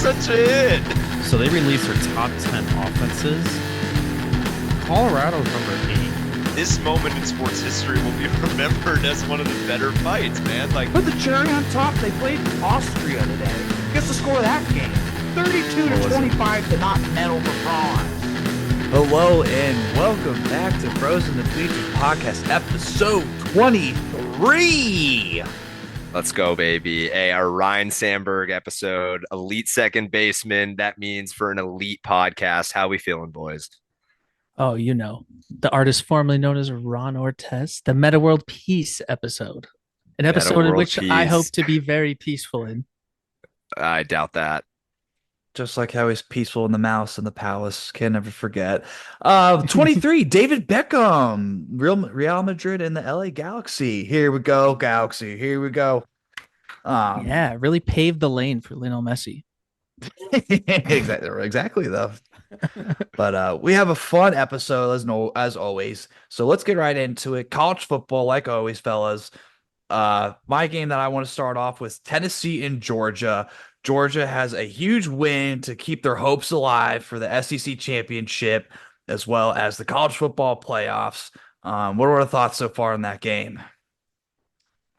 such a hit. So they released their top 10 offenses. Colorado's number 8. This moment in sports history will be remembered as one of the better fights, man. Like, put the cherry on top, they played Austria today. Guess the score of that game? 32-25 to not medal for bronze. Hello and welcome back to Bros in the Bleachers podcast, episode 23. Let's go, baby. Our Ryan Sandberg episode, elite second baseman. That means for an elite podcast. How we feeling, boys? Oh, you know, the artist formerly known as Ron Ortez, the Meta World Peace episode. An episode in which I hope to be very peaceful in. I doubt that. Just like how he's peaceful in the mouse in the palace. Can never forget. 23, David Beckham, Real Madrid and the LA Galaxy. Here we go, Galaxy. Here we go. Yeah, really paved the lane for Lionel Messi. Exactly though. But we have a fun episode as always. So let's get right into it. College football, like always, fellas. My game that I want to start off with, Tennessee and Georgia. Georgia has a huge win to keep their hopes alive for the SEC championship as well as the college football playoffs. What are the thoughts so far in that game?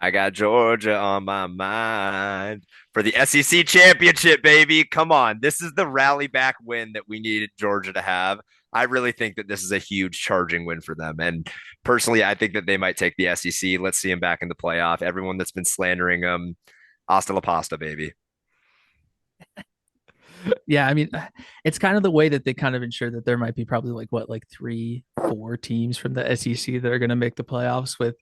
I got Georgia on my mind for the SEC championship, baby. Come on. This is the rally back win that we needed Georgia to have. I really think that this is a huge charging win for them. And personally, I think that they might take the SEC. Let's see them back in the playoff. Everyone that's been slandering them, hasta la pasta, baby. Yeah, I mean, it's kind of the way that they kind of ensure that there might be probably like 3-4 teams from the SEC that are going to make the playoffs with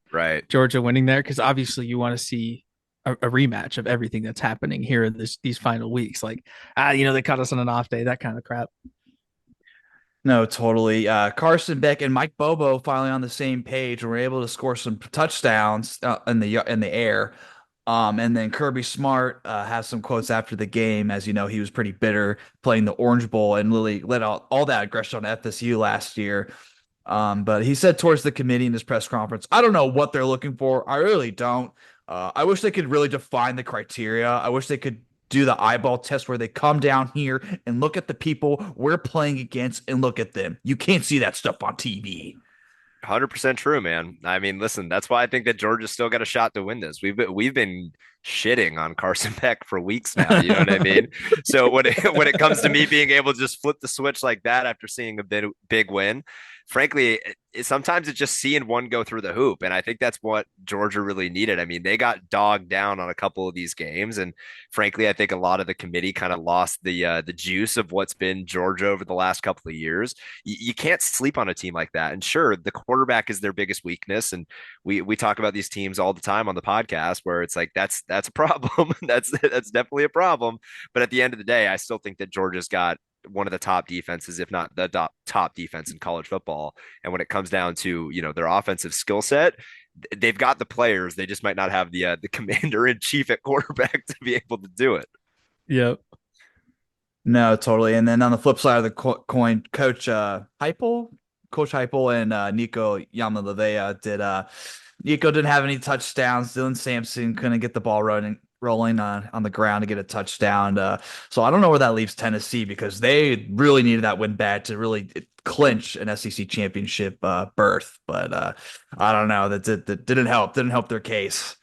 Georgia winning there, because obviously you want to see a rematch of everything that's happening here in these final weeks. Like, they caught us on an off day, that kind of crap. No, totally. Carson Beck and Mike Bobo finally on the same page. Were able to score some touchdowns in the air. And then Kirby Smart has some quotes after the game. As you know, he was pretty bitter playing the Orange Bowl and really let out all that aggression on FSU last year. But he said towards the committee in his press conference, I don't know what they're looking for. I really don't. I wish they could really define the criteria. I wish they could do the eyeball test where they come down here and look at the people we're playing against and look at them. You can't see that stuff on TV. 100% true, man. I mean, listen, that's why I think that Georgia's still got a shot to win this. We've been shitting on Carson Beck for weeks now. You know what I mean? So when it comes to me being able to just flip the switch like that after seeing a big win, frankly, sometimes it's just seeing one go through the hoop. And I think that's what Georgia really needed. I mean, they got dogged down on a couple of these games. And frankly, I think a lot of the committee kind of lost the juice of what's been Georgia over the last couple of years. You can't sleep on a team like that. And sure, the quarterback is their biggest weakness. And we talk about these teams all the time on the podcast where it's like, that's a problem. that's definitely a problem. But at the end of the day, I still think that Georgia's got one of the top defenses, if not the top defense in college football. And when it comes down to, their offensive skill set, they've got the players. They just might not have the commander in chief at quarterback to be able to do it. Yep. No, totally. And then on the flip side of the coin, Coach Heupel and Nico Yamalevea Nico didn't have any touchdowns. Dylan Sampson couldn't get the ball rolling on the ground to get a touchdown. So I don't know where that leaves Tennessee, because they really needed that win bad to really clinch an SEC championship berth. But I don't know. That didn't help. Didn't help their case.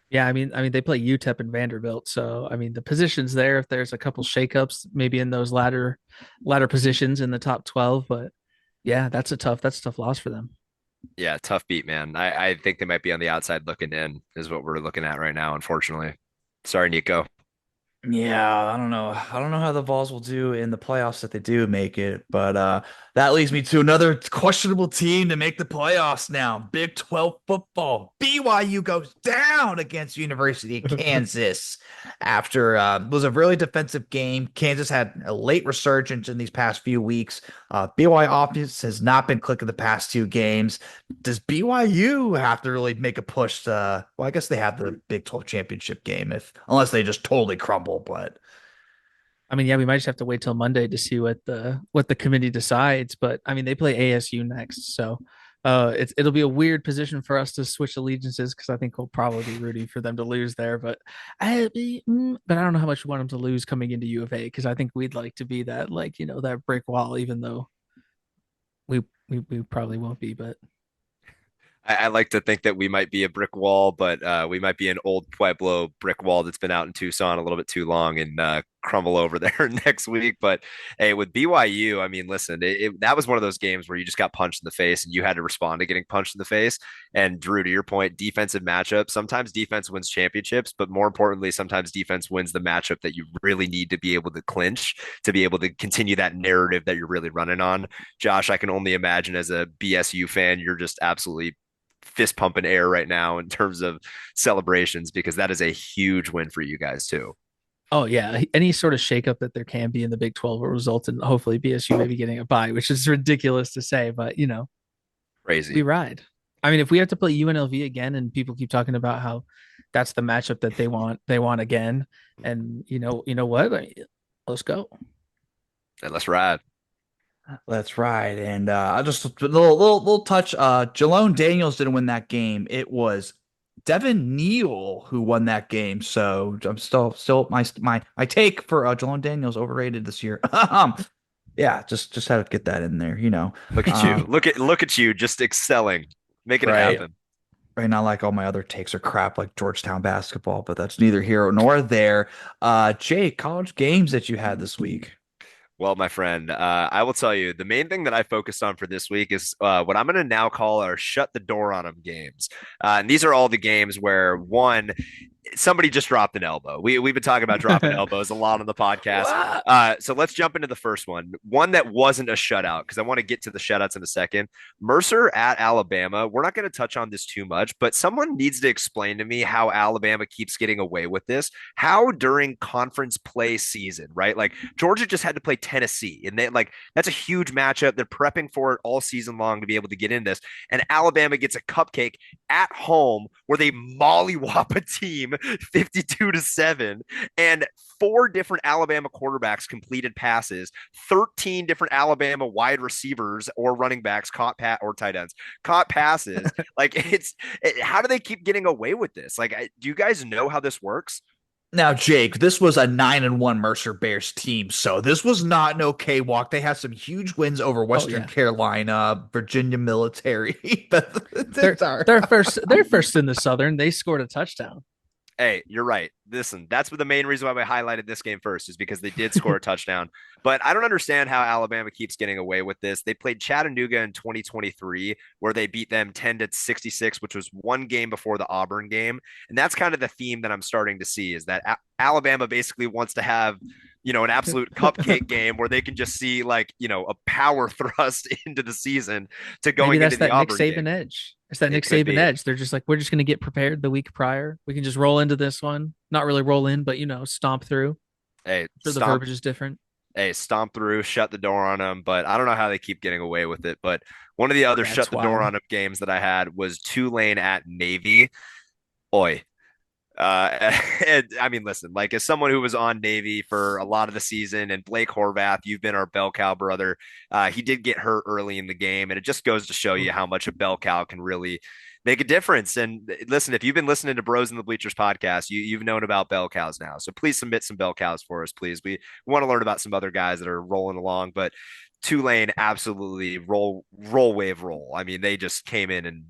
Yeah, I mean, they play UTEP and Vanderbilt, so I mean, the positions there. If there's a couple shakeups, maybe in those latter positions in the top 12, but yeah, that's a tough loss for them. Yeah, tough beat, man. I think they might be on the outside looking in, is what we're looking at right now, unfortunately. Sorry, Nico. Yeah, I don't know. I don't know how the Vols will do in the playoffs if they do make it, but that leads me to another questionable team to make the playoffs now. Big 12 football. BYU goes down against University of Kansas after it was a really defensive game. Kansas had a late resurgence in these past few weeks. BYU offense has not been clicking the past two games. Does BYU have to really make a push to, well, I guess they have the Big 12 championship game unless they just totally crumble, but I mean, yeah, we might just have to wait till Monday to see what the committee decides. But I mean, they play ASU next, so It'll be a weird position for us to switch allegiances because I think we'll probably be rooting for them to lose there. But but I don't know how much we want them to lose coming into U of A because I think we'd like to be that like that brick wall, even though we probably won't be. But I like to think that we might be a brick wall, but we might be an old Pueblo brick wall that's been out in Tucson a little bit too long and crumble over there next week. But hey, with BYU, I mean, listen, that was one of those games where you just got punched in the face and you had to respond to getting punched in the face. And Drew, to your point, defensive matchup. Sometimes defense wins championships, but more importantly, sometimes defense wins the matchup that you really need to be able to clinch to be able to continue that narrative that you're really running on. Josh, I can only imagine as a BSU fan, you're just absolutely fist pumping air right now in terms of celebrations because that is a huge win for you guys too. oh yeah, any sort of shakeup that there can be in the Big 12 will result in hopefully BSU maybe getting a bye, which is ridiculous to say, but we Crazy. ride. I mean, if we have to play UNLV again and people keep talking about how that's the matchup that they want again, and what? Let's go. And let's ride. That's right. And I just a little touch. Jalone Daniels didn't win that game. It was Devin Neal who won that game. So I'm still my take for Jalone Daniels overrated this year. Yeah, just had to get that in there. Look at you. Look at you just excelling, making it Right. happen. Right. Not like all my other takes are crap like Georgetown basketball, but that's neither here nor there. Jake, college games that you had this week. Well, my friend, I will tell you the main thing that I focused on for this week is what I'm going to now call our shut the door on them games. And these are all the games where one, somebody just dropped an elbow. We've been talking about dropping elbows a lot on the podcast. So let's jump into the first one that wasn't a shutout because I want to get to the shutouts in a second. Mercer at Alabama. We're not going to touch on this too much, but someone needs to explain to me how Alabama keeps getting away with this. How during conference play season, right? Like Georgia just had to play Tennessee, and that's a huge matchup. They're prepping for it all season long to be able to get in this, and Alabama gets a cupcake at home where they mollywop a team 52-7, and four different Alabama quarterbacks completed passes, 13 different Alabama wide receivers or running backs caught or tight ends caught passes. How do they keep getting away with this? Like, do you guys know how this works? Now, Jake, this was a 9-1 Mercer Bears team, so this was not no cakewalk. They had some huge wins over Western Carolina, Virginia Military. They're first in the Southern. They scored a touchdown. Hey, you're right. Listen, that's the main reason why we highlighted this game first is because they did score a touchdown. But I don't understand how Alabama keeps getting away with this. They played Chattanooga in 2023, where they beat them 10-66, which was one game before the Auburn game. And that's kind of the theme that I'm starting to see is that Alabama basically wants to have an absolute cupcake game where they can just see a power thrust into the season to going into the Auburn Nick Saban game. edge. It's that Nick Saban edge. They're just like, we're just going to get prepared the week prior. We can just roll into this one. Not really roll in, but stomp through. Hey, the verbiage is different. Hey, stomp through, shut the door on them. But I don't know how they keep getting away with it. But one of the other shut the door on them games that I had was Tulane at Navy. Oi. And, I mean, listen, like as someone who was on Navy for a lot of the season, and Blake Horvath, you've been our bell cow brother. He did get hurt early in the game, and it just goes to show you how much a bell cow can really make a difference. And listen, if you've been listening to Bros in the Bleachers podcast, you've known about bell cows now. So please submit some bell cows for us, please. We want to learn about some other guys that are rolling along, but Tulane absolutely roll wave roll. I mean, they just came in and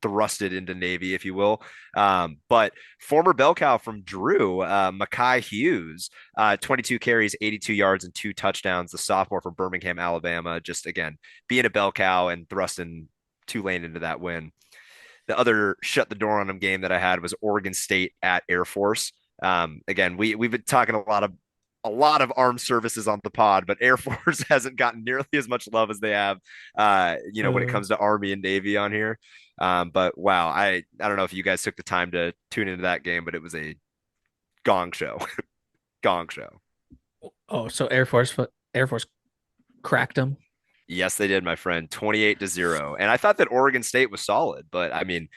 thrusted into Navy, if you will. But former bell cow from Drew, Mekhi Hughes, 22 carries, 82 yards, and 2 touchdowns. The sophomore from Birmingham, Alabama. Just again, being a bell cow and thrusting Tulane into that win. The other shut the door on them game that I had was Oregon State at Air Force. Again, we've been talking a lot of armed services on the pod, but Air Force hasn't gotten nearly as much love as they have, when it comes to Army and Navy on here. But wow, I don't know if you guys took the time to tune into that game, but it was a gong show. Gong show. Oh, so Air Force cracked them. Yes, they did, my friend. 28-0. And I thought that Oregon State was solid, but I mean,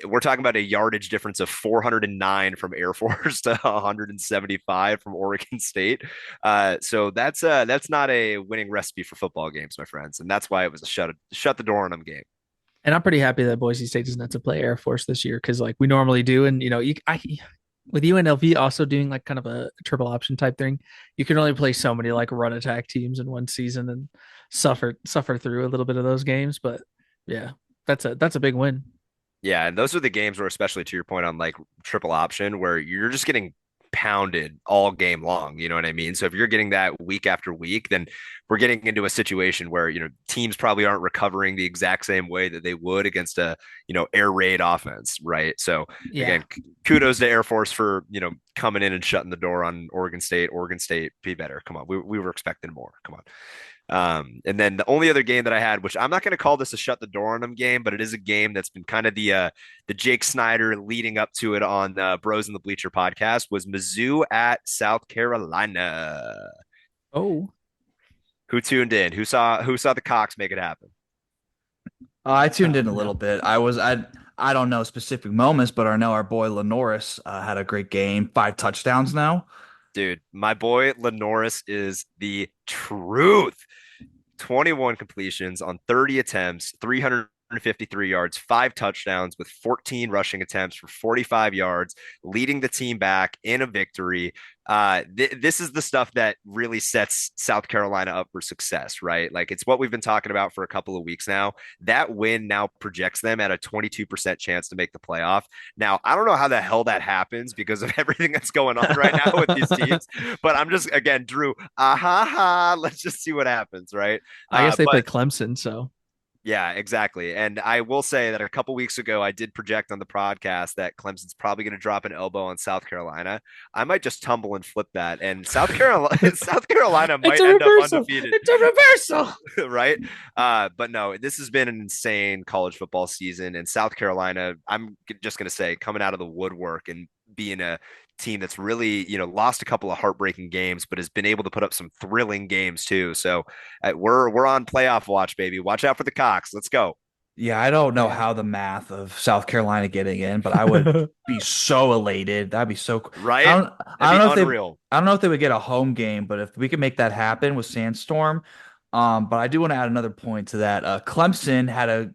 we're talking about a yardage difference of 409 from Air Force to 175 from Oregon State. So that's not a winning recipe for football games, my friends, and that's why it was a shut the door on them game. And I'm pretty happy that Boise State doesn't have to play Air Force this year because like we normally do. And with UNLV also doing like kind of a triple option type thing, you can only play so many like run attack teams in one season and suffer through a little bit of those games. But yeah, that's a big win. Yeah, and those are the games where, especially to your point on like triple option, where you're just getting pounded all game long. You know what I mean? So if you're getting that week after week, then we're getting into a situation where, teams probably aren't recovering the exact same way that they would against a, air raid offense, right? So Yeah. again, kudos to Air Force for, coming in and shutting the door on Oregon State. Oregon State, be better. Come on. We were expecting more. Come on. And then the only other game that I had, which I'm not going to call this a shut the door on them game, but it is a game that's been kind of the Jake Snyder leading up to it on Bros in the Bleacher podcast, was Mizzou at South Carolina. Oh, Who tuned in? Who saw the Cox make it happen? I tuned in a little bit. I don't know specific moments, but I know our boy Lenoris had a great game, 5 touchdowns now. Dude, my boy Lenoris is the truth. 21 completions on 30 attempts, 353 yards, 5 touchdowns with 14 rushing attempts for 45 yards, leading the team back in a victory. This is the stuff that really sets South Carolina up for success, right? Like it's what we've been talking about for a couple of weeks now. That win now projects them at a 22% chance to make the playoff. Now, I don't know how the hell that happens because of everything that's going on right now with these teams, but I'm just, again, Drew, let's just see what happens, right? I guess they play But Clemson, so yeah, exactly. And I will say that a couple weeks ago, I did project on the podcast that Clemson's probably going to drop an elbow on South Carolina. I might just tumble and flip that, and South Carolina, South Carolina it's might a end up reversal. undefeated, It's a reversal. right? But no, this has been an insane college football season, and South Carolina, I'm just going to say, coming out of the woodwork and being a team that's really, lost a couple of heartbreaking games, but has been able to put up some thrilling games too. So we're on playoff watch, baby. Watch out for the Cox. Let's go. Yeah, I don't Oh know yeah. how the math of South Carolina getting in, but I would be so elated. That'd be so. I Right? don't. That'd I don't be know if they. unreal. I don't know if they would get a home game, but if we could make that happen with Sandstorm, but I do want to add another point to that. Clemson had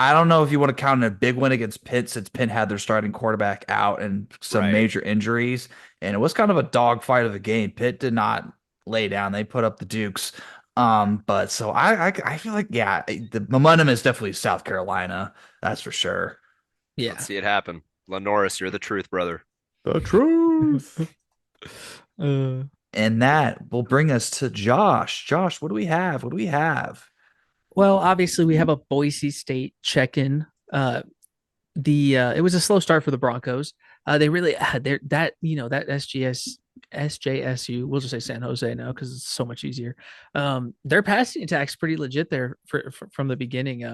I don't know if you want to count a big win against Pitt since Pitt had their starting quarterback out and some Right. major injuries, and it was kind of a dogfight of a game. Pitt did not lay down; they put up the Dukes. But so I feel like yeah, the momentum is definitely South Carolina. That's for sure. Let's Yeah. see it happen. Lenoris, you're the truth, brother. The truth. uh, And that will bring us to Josh. Josh, what do we have? What do we have? well, obviously we have a Boise State check-in. It was a slow start for the Broncos. They really had that that SJSU. We'll just say San Jose now because it's so much easier. Their passing attack's pretty legit there from the beginning.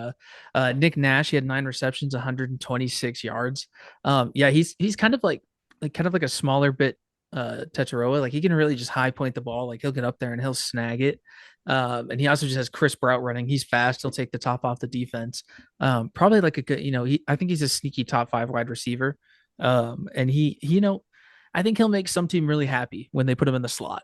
Nick Nash, he had 9 receptions, 126 yards. Yeah, he's kind of like a smaller bit Teteroa. Like he can really just high point the ball. Like he'll get up there and he'll snag it. And he also just has crisp route running. He's fast. He'll take the top off the defense. Probably like a good, I think he's a sneaky top 5 wide receiver. And I think he'll make some team really happy when they put him in the slot.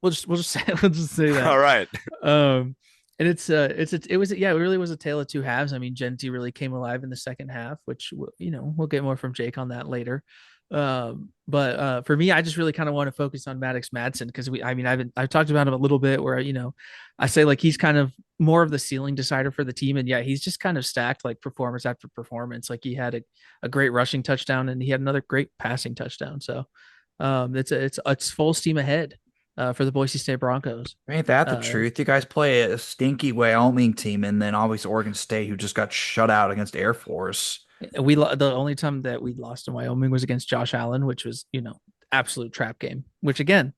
We'll just say that. All right. And it really was a tale of two halves. I mean, Genti really came alive in the second half, which we'll get more from Jake on that later. But for me, I just really kind of want to focus on Maddox Madsen because I've talked about him a little bit where I say like he's kind of more of the ceiling decider for the team, and yeah, he's just kind of stacked like performance after performance. Like he had a great rushing touchdown and he had another great passing touchdown. So it's full steam ahead for the Boise State Broncos. Ain't that the truth? You guys play a stinky Wyoming team and then always Oregon State, who just got shut out against Air Force. The only time that we lost in Wyoming was against Josh Allen, which was absolute trap game. Which again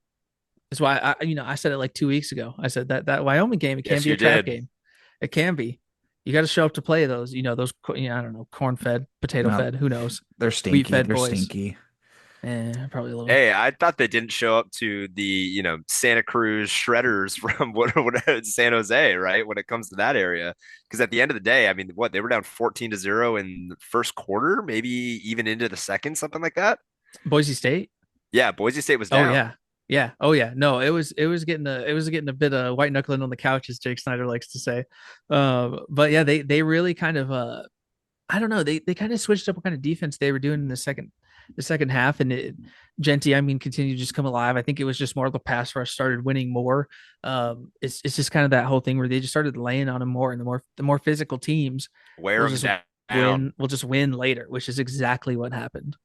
is why I said it like 2 weeks ago. I said that Wyoming game, it can Yes, be a you trap did. game. It can be. You got to show up to play those. I don't know, corn fed, potato No, fed. Who knows? they're Wheat stinky. fed They're boys. stinky. Probably a little. Hey, I thought they didn't show up to the, Santa Cruz Shredders from what San Jose, right? When it comes to that area. Because at the end of the day, I mean, they were down 14-0 in the first quarter, maybe even into the second, something like that. Boise State. Yeah, Boise State was Oh down. yeah. Yeah. Oh yeah. No, it was getting a bit of white knuckling on the couch, as Jake Snyder likes to say. But yeah, they really kind of I don't know, they kind of switched up what kind of defense they were doing in the second half, and Genty, I mean, continued to just come alive. I think it was just more of the pass rush started winning more. It's just kind of that whole thing where they just started laying on him more, and the more physical teams Wear will him just down. will just win later, which is exactly what happened.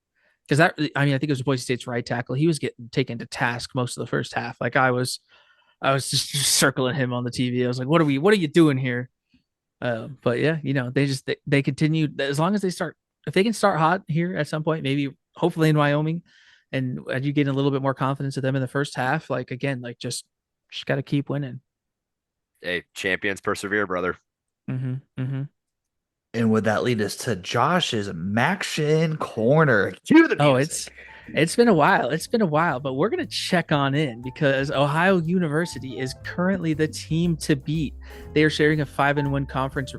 Because that, I mean, I think it was Boise State's right tackle. He was getting taken to task most of the first half. Like I was just circling him on the TV. I was like, what are you doing here? But yeah, they continue, as long as if they can start hot here at some point, maybe hopefully in Wyoming, and as you gain a little bit more confidence of them in the first half, like again, like just got to keep winning. Hey, champions persevere, brother. Mm-hmm. Mm-hmm. And would that lead us to Josh's Maction Corner? Cue the Oh, music. it's been a while. It's been a while, but we're gonna check on in because Ohio University is currently the team to beat. They are sharing a 5-1 conference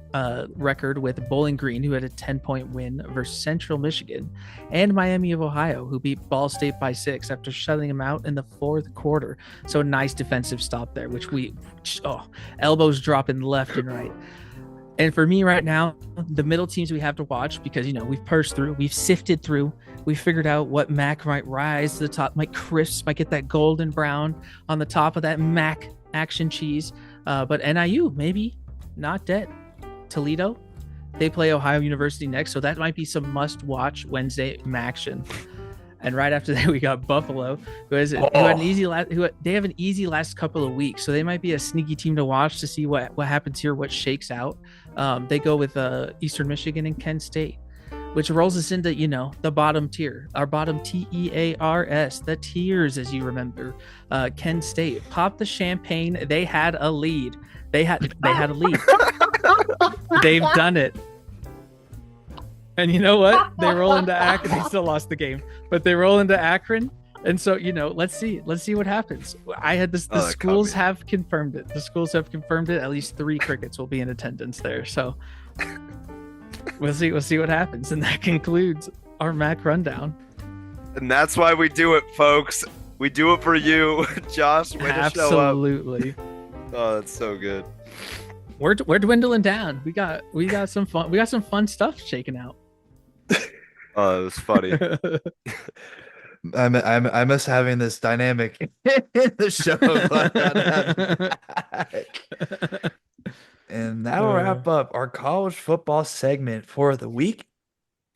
record with Bowling Green, who had a 10-point win versus Central Michigan, and Miami of Ohio, who beat Ball State by 6 after shutting them out in the fourth quarter. So a nice defensive stop there, which elbows dropping left and right. And for me right now, the middle teams we have to watch, because we've parsed through, we've sifted through, we figured out what Mac might rise to the top, might crisp, might get that golden brown on the top of that Mac action cheese. But NIU, maybe not dead. Toledo, they play Ohio University next, so that might be some must-watch Wednesday Maction. And right after that, we got Buffalo, who had an easy they have an easy last couple of weeks, so they might be a sneaky team to watch to see what happens here, what shakes out. They go with Eastern Michigan and Kent State, which rolls us into the bottom tier, our bottom TEARS, the tiers, as you remember. Kent State popped the champagne. They had a lead. They had a lead. They've done it. And you know what? They roll into Akron. They still lost the game, but they roll into Akron. And so, let's see what happens. I had this. The schools have confirmed it. The schools have confirmed it. At least 3 crickets will be in attendance there. So we'll see what happens. And that concludes our MAC rundown. And that's why we do it, folks. We do it for you, Josh. Way to show up. Absolutely. Oh, that's so good. We're dwindling down. We got some fun. We got some fun stuff shaking out. Oh, it was funny. I miss having this dynamic in the show. And that'll wrap up our college football segment for the week.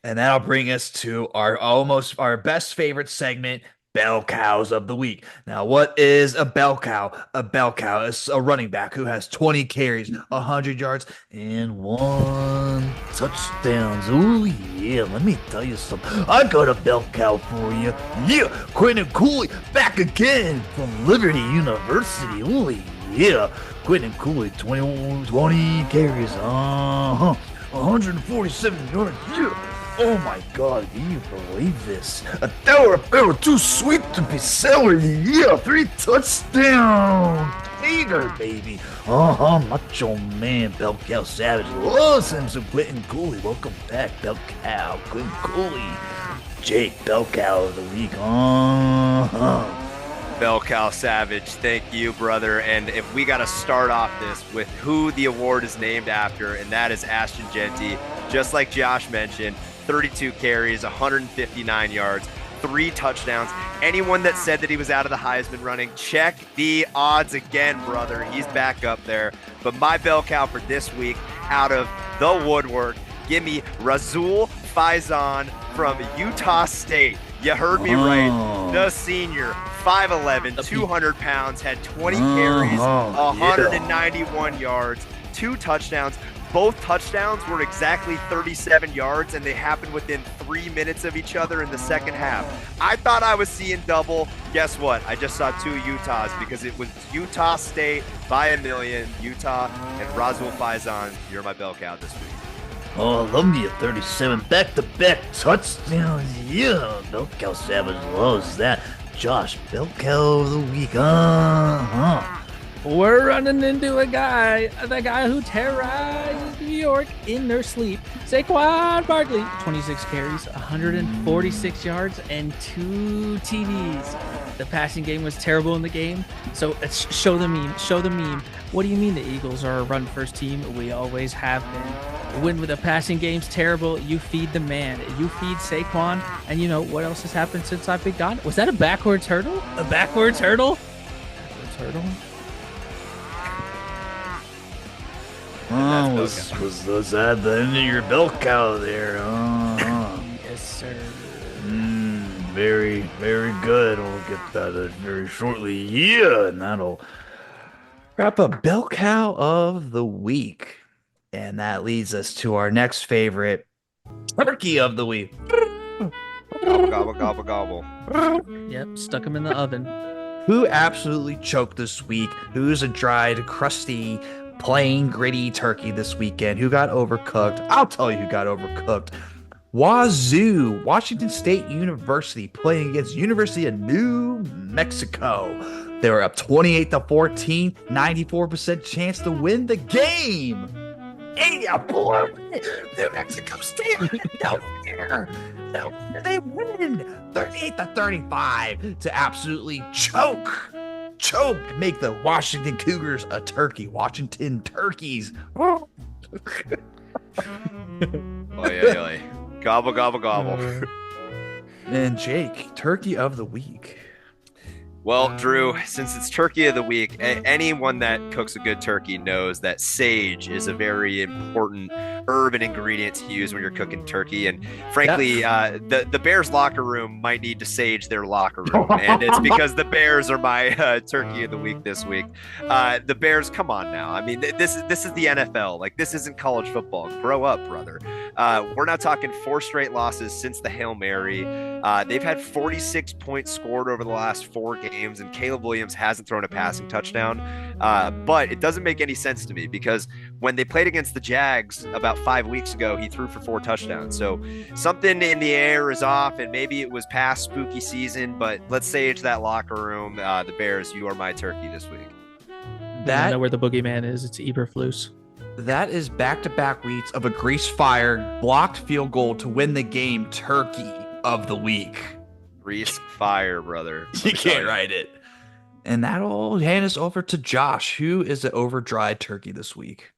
And that'll bring us to our best favorite segment, Bell Cows of the Week. Now, what is a bell cow? A bell cow is a running back who has 20 carries, 100 yards, and 1 touchdown. Oh, yeah, let me tell you something. I got a bell cow for you. Yeah, Quentin Cooley back again from Liberty University. Oh, yeah, Quentin Cooley, 20 carries, 147 yards. Yeah. Oh my God, can you believe this? They were too sweet to be sour. Yeah, 3 touchdowns. Tater, baby. Macho Man, Bell Cow Savage loves him some Quentin Cooley. Welcome back, Bell Cow, Quentin Cooley. Jake, Bell Cow of the Week. Bell Cow Savage, thank you, brother. And if we got to start off this with who the award is named after, and that is Ashton Genty, just like Josh mentioned. 32 carries, 159 yards, 3 touchdowns. Anyone that said that he was out of the Heisman running, check the odds again, brother. He's back up there. But my bell cow for this week, out of the woodwork, give me Razul Faison from Utah State. You heard me right. The senior, 5'11", 200 pounds, had 20 carries, 191 yards, 2 touchdowns. Both touchdowns were exactly 37 yards, and they happened within 3 minutes of each other in the second half. I thought I was seeing double. Guess what? I just saw 2 Utahs because it was Utah State by a million. Utah and Razul Faison, you're my bell cow this week. Oh, I love me a 37 back-to-back touchdowns. Yeah, Bell Cow Savage loves that. Josh, Bell Cow of the Week. We're running into the guy who terrorizes New York in their sleep. Saquon Barkley, 26 carries, 146 yards, and 2 TDs. The passing game was terrible in the game. So it's show the meme. Show the meme. What do you mean the Eagles are a run first team? We always have been. When the passing game's terrible, you feed the man. You feed Saquon. And you know what else has happened since I've been gone? Was that a backwards hurdle? A backwards hurdle? Backwards hurdle? Oh, was that the end of your bell cow there? Yes, sir. Very, very good. We'll get that very shortly. Yeah, and that'll wrap up bell cow of the week. And that leads us to our next favorite, turkey of the week. Gobble, gobble, gobble. Yep, stuck him in the oven. Who absolutely choked this week? Who's a dried, crusty, plain, gritty turkey this weekend? Who got overcooked? I'll tell you who got overcooked. Wazoo, Washington State University, playing against University of New Mexico. They were up 28-14, 94% chance to win the game. And you blew New Mexico State. No, they win 38-35 to absolutely choke, make the Washington Cougars a turkey. Washington Turkeys. Oh, yeah. Gobble, gobble, gobble. And Jake, turkey of the week. Well, Drew, since it's turkey of the week, anyone that cooks a good turkey knows that sage is a very important herb and ingredient to use when you're cooking turkey. And frankly, the Bears locker room might need to sage their locker room. And it's because the Bears are my turkey of the week this week. The Bears, come on now. I mean, this is the NFL. Like, this isn't college football. Grow up, brother. We're not talking 4 straight losses since the Hail Mary. They've had 46 points scored over the last 4 games, and Caleb Williams hasn't thrown a passing touchdown. But it doesn't make any sense to me because when they played against the Jags about 5 weeks ago, he threw for 4 touchdowns. So something in the air is off, and maybe it was past spooky season, but let's sage that locker room. The Bears, you are my turkey this week. I know where the boogeyman is. It's Eberflus. That is back-to-back weeks of a grease-fired blocked field goal to win the game turkey of the week. Grease fire, brother. You can't write it. And that'll hand us over to Josh. Who is the over-dried turkey this week?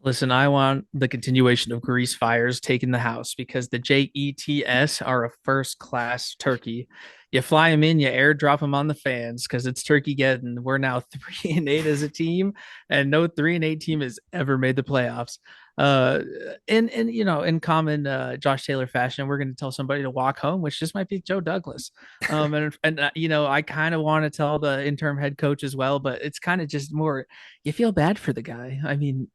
Listen, I want the continuation of Grease Fires taking the house because the JETS are a first-class turkey. You fly them in, you airdrop them on the fans because it's turkey getting. We're now 3-8 as a team, and no 3-8 team has ever made the playoffs. And you know, in common Josh Taylor fashion, we're going to tell somebody to walk home, which just might be Joe Douglas. And you know, I kind of want to tell the interim head coach as well, but it's kind of just more you feel bad for the guy. I mean,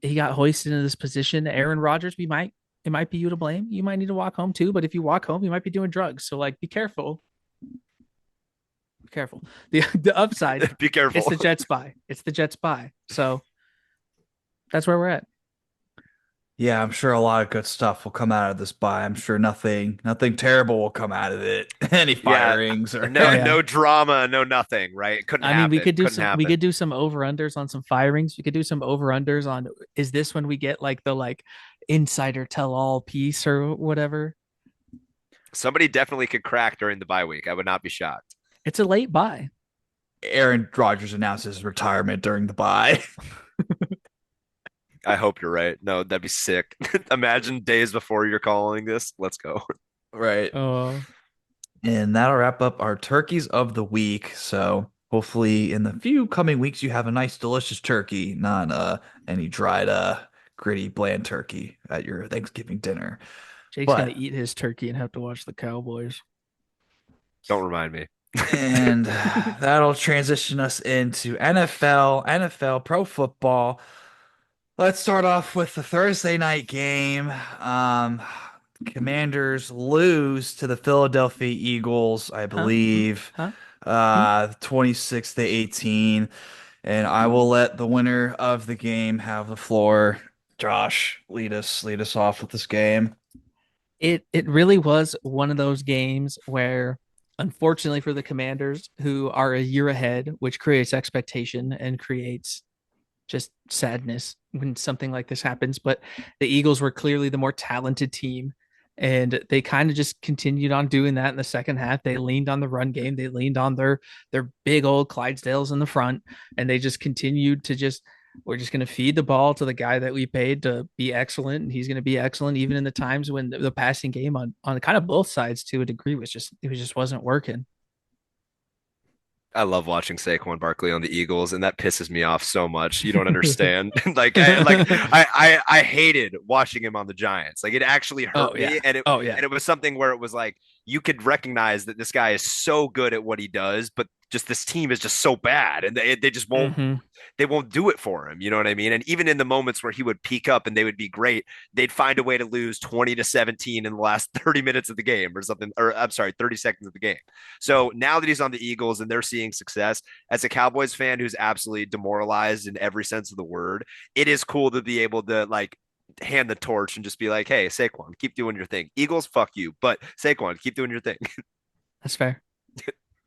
he got hoisted into this position. Aaron Rodgers, it might be you to blame. You might need to walk home too, but if you walk home, you might be doing drugs. So like, be careful. Be careful. The upside. Be careful. It's the Jets buy. It's the Jets buy. So that's where we're at. Yeah, I'm sure a lot of good stuff will come out of this buy. I'm sure nothing terrible will come out of it. Any firings or no drama, no nothing, right? Couldn't happen. We could do some over-unders on some firings. We could do some over-unders on is this when we get like the insider tell-all piece or whatever? Somebody definitely could crack during the bye week. I would not be shocked. It's a late buy. Aaron Rodgers announces his retirement during the bye. I hope you're right. No, that'd be sick. Imagine days before you're calling this. Let's go. Right. Oh. And that'll wrap up our turkeys of the week. So hopefully in the few coming weeks, you have a nice, delicious turkey, not any dried, gritty, bland turkey at your Thanksgiving dinner. Jake's going to eat his turkey and have to watch the Cowboys. Don't remind me. And that'll transition us into NFL, pro football. Let's start off with the Thursday night game. Commanders lose to the Philadelphia Eagles, I believe, 26-18. And I will let the winner of the game have the floor. Josh, lead us off with this game. It really was one of those games where, unfortunately for the Commanders, who are a year ahead, which creates expectation and creates just sadness when something like this happens. But the Eagles were clearly the more talented team. And they kind of just continued on doing that in the second half. They leaned on the run game. They leaned on their big old Clydesdales in the front, and they just continued to just we're just going to feed the ball to the guy that we paid to be excellent, and he's going to be excellent even in the times when the passing game on kind of both sides to a degree was just it was just wasn't working. I love watching Saquon Barkley on the Eagles, and that pisses me off so much. You don't understand. I hated watching him on the Giants. Like it actually hurt Oh yeah. me, and Oh yeah. it was something where it was like you could recognize that this guy is so good at what he does, but just this team is just so bad, and they just won't Mm-hmm. they won't do it for him. You know what I mean? And even in the moments where he would peak up and they would be great, they'd find a way to lose 20-17 in the last 30 minutes of the game or something, or I'm sorry, 30 seconds of the game. So now that he's on the Eagles and they're seeing success, as a Cowboys fan who's absolutely demoralized in every sense of the word, it is cool to be able to like hand the torch and just be like, hey, Saquon, keep doing your thing. Eagles, fuck you. But Saquon, keep doing your thing. That's fair.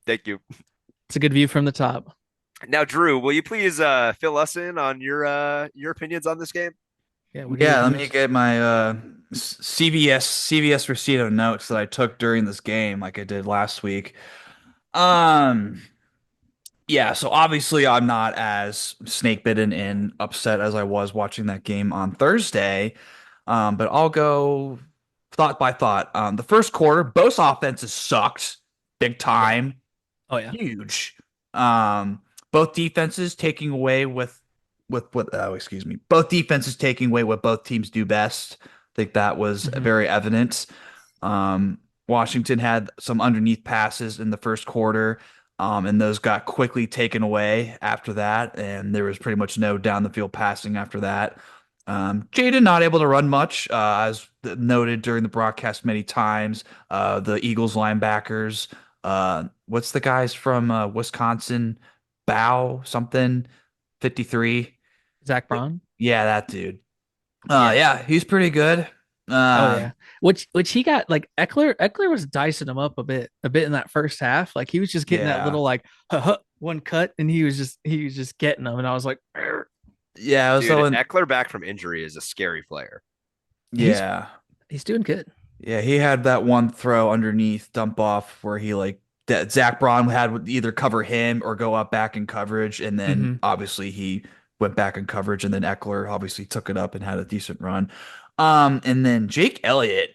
Thank you. It's a good view from the top. Now, Drew, will you please fill us in on your opinions on this game? Yeah. What are your Yeah, let me views? get my CVS receipt of notes that I took during this game, like I did last week. Um, yeah, so obviously I'm not as snake bitten and upset as I was watching that game on Thursday. But I'll go thought by thought. The first quarter, both offenses sucked big Yeah. time, Oh yeah. huge. Um, both defenses taking away with what oh excuse me, both defenses taking away what both teams do best. I think that was Mm-hmm. very evident. Washington had some underneath passes in the first quarter, and those got quickly taken away after that, and there was pretty much no down the field passing after that. Jaden not able to run much, as noted during the broadcast many times. The Eagles linebackers, what's the guys from Wisconsin? Bow something, 53. Zach Braun. Yeah, that dude. Yeah. Yeah, he's pretty good. Oh Um, yeah. Which he got like Eckler was dicing him up a bit in that first half. Like he was just getting that yeah, little like one cut and he was just getting them and I was like yeah. Dude, Eckler back from injury is a scary player. he's Yeah, he's doing good. yeah. He had that one throw underneath dump off where he like that Zach Braun had would either cover him or go up back in coverage, and then Hmm. obviously he went back in coverage, and then Eckler obviously took it up and had a decent run. And then Jake Elliott.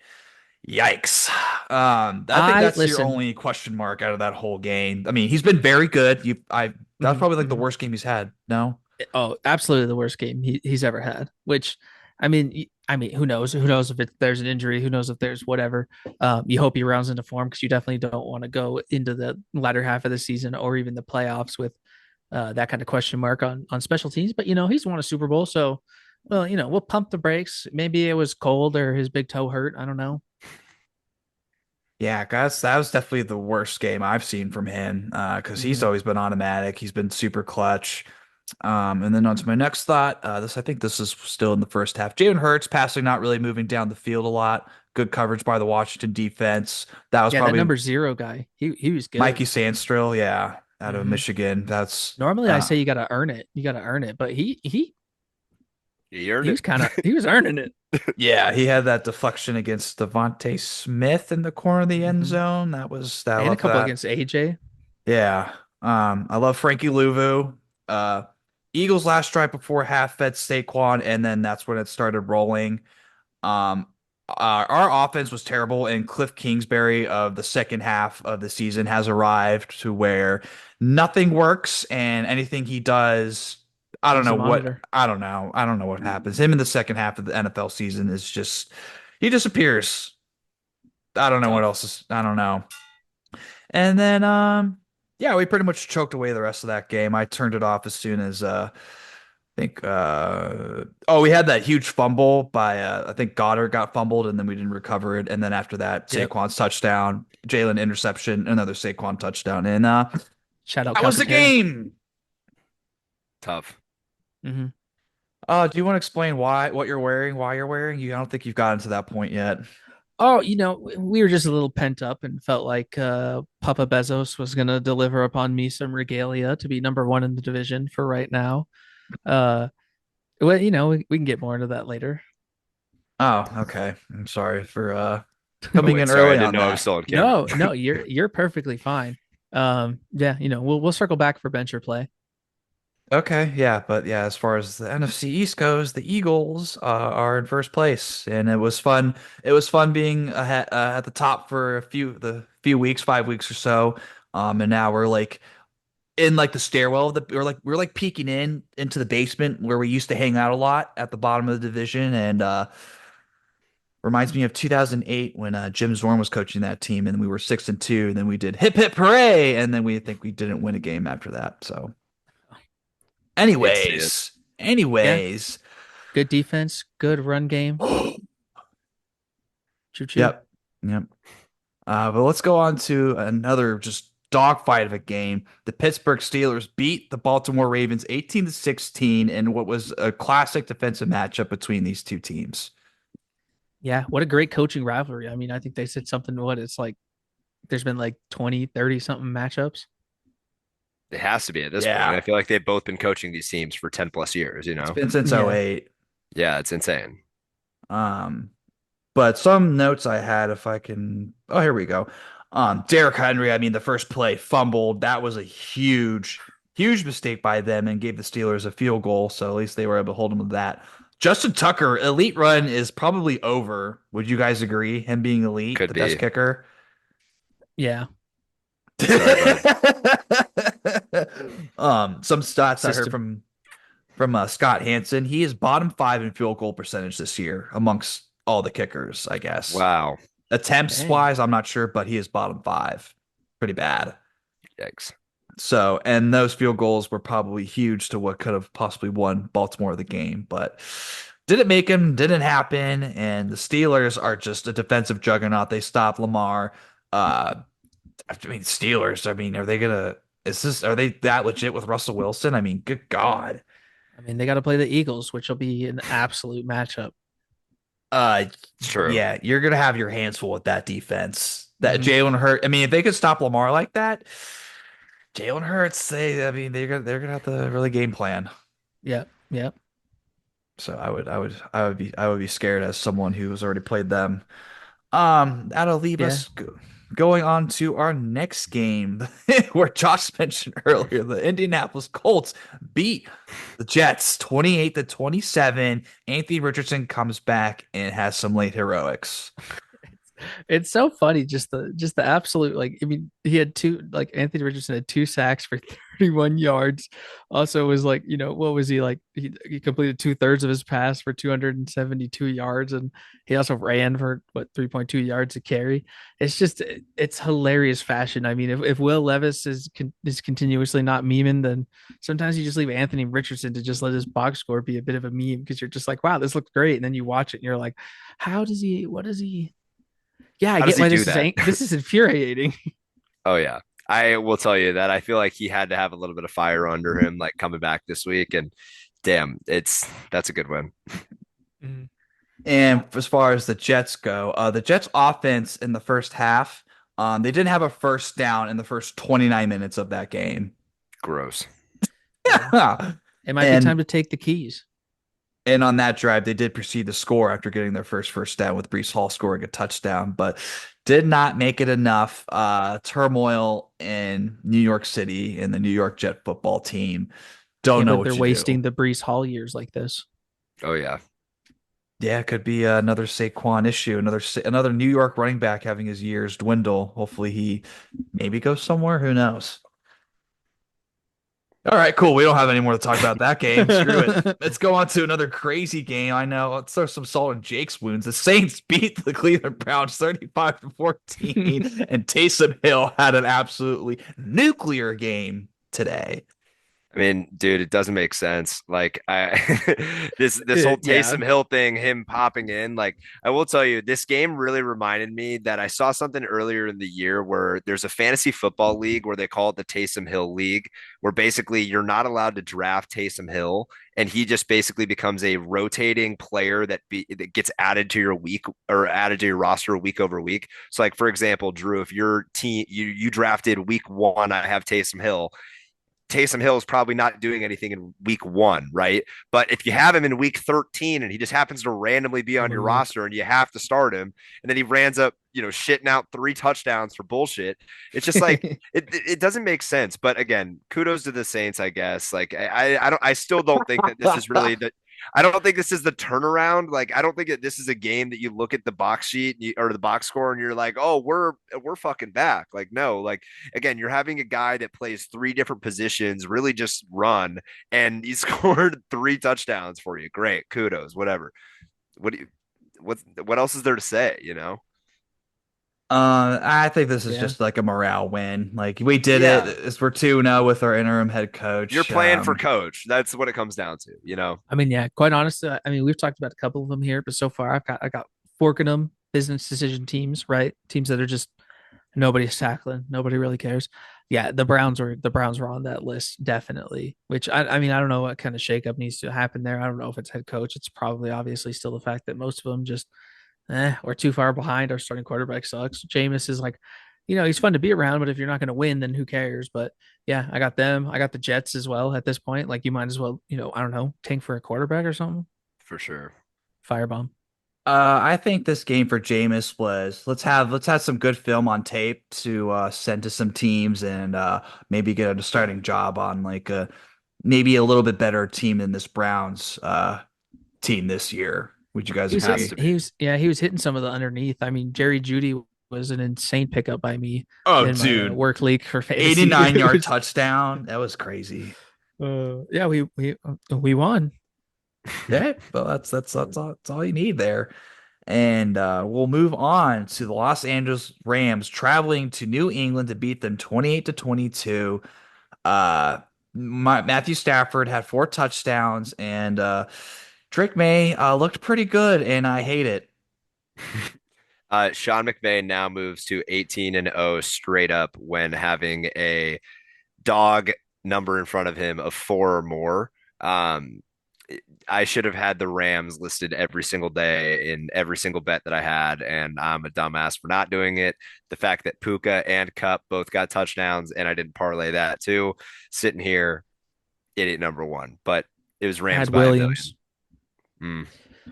Yikes. I think I that's your listen. only question mark out of that whole game. I mean, he's been very good. That's Mhm, probably like the mhm. worst game he's had. No? Oh, absolutely the worst game he's ever had. Which, I mean, who knows? Who knows if there's an injury? Who knows if there's whatever? You hope he rounds into form because you definitely don't want to go into the latter half of the season or even the playoffs with that kind of question mark on special teams. But he's won a Super Bowl, so well, we'll pump the brakes. Maybe it was cold or his big toe hurt. I don't know. Yeah, guys, that was definitely the worst game I've seen from him. Because he's Hmm. always been automatic. He's been super clutch. And then on to my next thought. I think this is still in the first half. Jalen Hurts passing, not really moving down the field a lot. Good coverage by the Washington defense. That was Yeah, that probably number zero guy, he was Mikey good. Sandstrill, yeah, out of Hmm. Michigan. That's Normally, I say you got to earn it. You got to earn it, but He earned he it. was he was earning it. yeah, he had that deflection against Devontae Smith in the corner of the end Hmm. zone. I And a love couple that. against AJ. Yeah. I love Frankie Louvu. Uh, Eagles last drive before half fed Saquon, and then that's when it started rolling. Um, our offense was terrible, and Cliff Kingsbury of the second half of the season has arrived to where nothing works, and anything he does, I don't He's a know what, monitor. I don't know. I don't know what happens. Him in the second half of the NFL season is just, he disappears. I don't know what Tough. else is, I don't know. And then, yeah, we pretty much choked away the rest of that game. I turned it off as soon as, I think oh, we had that huge fumble by I think Goddard got fumbled and then we didn't recover it. And then after that, Yep. Saquon's touchdown, Jalen interception, another Saquon touchdown. And Shout out that was Calvin the Terry. game. Tough. Hmm. Do you want to explain what you're wearing, why you're wearing? I don't think you've gotten to that point yet. Oh, we were just a little pent up and felt like Papa Bezos was gonna deliver upon me some regalia to be number one in the division for right now. Uh, well, we can get more into that later. Oh, okay. I'm sorry for coming Wait, in sorry, I early didn't on know I was that. still on camera. No, you're perfectly fine. Yeah, we'll circle back for bench or play. Okay, yeah, but yeah, as far as the NFC East goes, the Eagles are in first place, and it was fun. It was fun being at the top for the few weeks, 5 weeks or so. And now we're like in like the stairwell of the we're like peeking into the basement where we used to hang out a lot at the bottom of the division, and reminds me of 2008 when Jim Zorn was coaching that team, and we were 6-2, and then we did hip hip hooray, and then we think we didn't win a game after that. So. Hate to see it. Yeah, Anyways. good defense, good run game. Choo choo. Yep. Yep. But let's go on to another just dogfight of a game. The Pittsburgh Steelers beat the Baltimore Ravens 18-16 in what was a classic defensive matchup between these two teams. Yeah, what a great coaching rivalry. I mean, I think they said something what it's like there's been like 20, 30 something matchups. It has to be at this point. I Yeah. feel like they've both been coaching these teams for 10 plus years, you It's know? been since Yeah. '08. Yeah, it's insane. Um, but some notes I had, if I can. Oh, here we go. Derrick Henry, I mean, the first play fumbled. That was a huge mistake by them and gave the Steelers a field goal. So at least they were able to hold them to that. Justin Tucker, elite run is probably over. Would you guys agree? Him being elite, Could the best be. kicker. Yeah. Sorry, bud. Some stats I heard System. from Scott Hansen. He is bottom 5 in field goal percentage this year amongst all the kickers, I guess. Wow. Attempts Dang. wise, I'm not sure, but he is bottom 5. Pretty bad. Yikes. So, and those field goals were probably huge to what could have possibly won Baltimore the game, but didn't make him, didn't happen. And the Steelers are just a defensive juggernaut. They stopped Lamar. I mean, Steelers, I mean, are they that legit with Russell Wilson? I mean, good God. I mean, they got to play the Eagles, which will be an absolute matchup. Uh, It's true. yeah, you're gonna have your hands full with that defense. That Mhm. Jalen Hurts. I mean, if they could stop Lamar like that, Jalen Hurts. I mean, they're gonna have to really game plan. Yeah. Yeah. So I would be scared as someone who has already played them. That'll leave Yeah. us going on to our next game, where Josh mentioned earlier, the Indianapolis Colts beat the Jets 28-27. Anthony Richardson comes back and has some late heroics. It's so funny, just the absolute like. I mean, he had Anthony Richardson had 2 sacks for 31 yards. Also, was like what was he like? He completed 2/3 of his pass for 272 yards, and he also ran for 3.2 yards a carry. It's hilarious fashion. I mean, if Will Levis is continuously not memeing, then sometimes you just leave Anthony Richardson to just let his box score be a bit of a meme because you're just like, wow, this looks great, and then you watch it and you're like, how does he? What does he? Yeah, I How does get he why do this is that? this is infuriating. Oh yeah. I will tell you that I feel like he had to have a little bit of fire under him, like coming back this week. And damn, that's a good win. Mhm. And as far as the Jets go, the Jets offense in the first half, they didn't have a first down in the first 29 minutes of that game. Gross. It might be And time to take the keys. And on that drive, they did proceed to score after getting their first down with Brees Hall scoring a touchdown, but did not make it enough. Turmoil in New York City and the New York Jet football team don't Can't know believe what they're you wasting do. the Brees Hall years like this. Oh yeah. Yeah, it could be another Saquon issue, another New York running back having his years dwindle. Hopefully, he maybe goes somewhere. Who knows? All right, cool. We don't have any more to talk about that game. Screw it. Let's go on to another crazy game. I know. Let's throw some salt in Jake's wounds. The Saints beat the Cleveland Browns 35-14, and Taysom Hill had an absolutely nuclear game today. I mean, dude, it doesn't make sense. Like this whole Yeah. Taysom Hill thing, him popping in. Like I will tell you, this game really reminded me that I saw something earlier in the year where there's a fantasy football league where they call it the Taysom Hill League, where basically you're not allowed to draft Taysom Hill, and he just basically becomes a rotating player that gets added to your week or added to your roster week over week. So, like for example, Drew, if your team you drafted week 1, I have Taysom Hill. Taysom Hill is probably not doing anything in week 1, right? But if you have him in week 13 and he just happens to randomly be on your roster and you have to start him, and then he rands up, shitting out 3 touchdowns for bullshit, it's just like it doesn't make sense. But again, kudos to the Saints, I guess. Like I still don't think that this is really the I don't think this is the turnaround. Like, I don't think that this is a game that you look at the box sheet or the box score and you're like, oh, we're fucking back. Like, no, like again, you're having a guy that plays 3 different positions, really just run, and he scored 3 touchdowns for you. Great, kudos, whatever. What else is there to say? I think this is just like a morale win. Like we did it. We're 2-0 with our interim head coach. You're playing for coach. That's what it comes down to. I mean, yeah, quite honestly, I mean, we've talked about a couple of them here, but so far I got forking them business decision teams, right? Teams that are just nobody's tackling, nobody really cares. Yeah, the Browns were on that list definitely. Which I mean, I don't know what kind of shakeup needs to happen there. I don't know if it's head coach. It's probably obviously still the fact that most of them just we're too far behind. Our starting quarterback sucks. Jameis is like, he's fun to be around, but if you're not going to win, then who cares? But yeah, I got them. I got the Jets as well at this point. Like you might as well, I don't know, tank for a quarterback or something. For sure. Firebomb. I think this game for Jameis was let's have some good film on tape to send to some teams and maybe get a starting job on like maybe a little bit better team than this Browns team this year. Would you guys agree? He was hitting some of the underneath. I mean, Jerry Jeudy was an insane pickup by me. Oh, dude, my, work league for fantasy. 89-yard touchdown. That was crazy. Yeah, we won. Yeah, but that's all you need there. And we'll move on to the Los Angeles Rams traveling to New England to beat them 28-22. Matthew Stafford had 4 touchdowns and Drake May looked pretty good, and I hate it. Sean McVay now moves to 18-0 straight up when having a dog number in front of him of 4 or more. I should have had the Rams listed every single day in every single bet that I had, and I'm a dumbass for not doing it. The fact that Puka and Cup both got touchdowns, and I didn't parlay that too. Sitting here, idiot number 1, but it was Rams by Williams.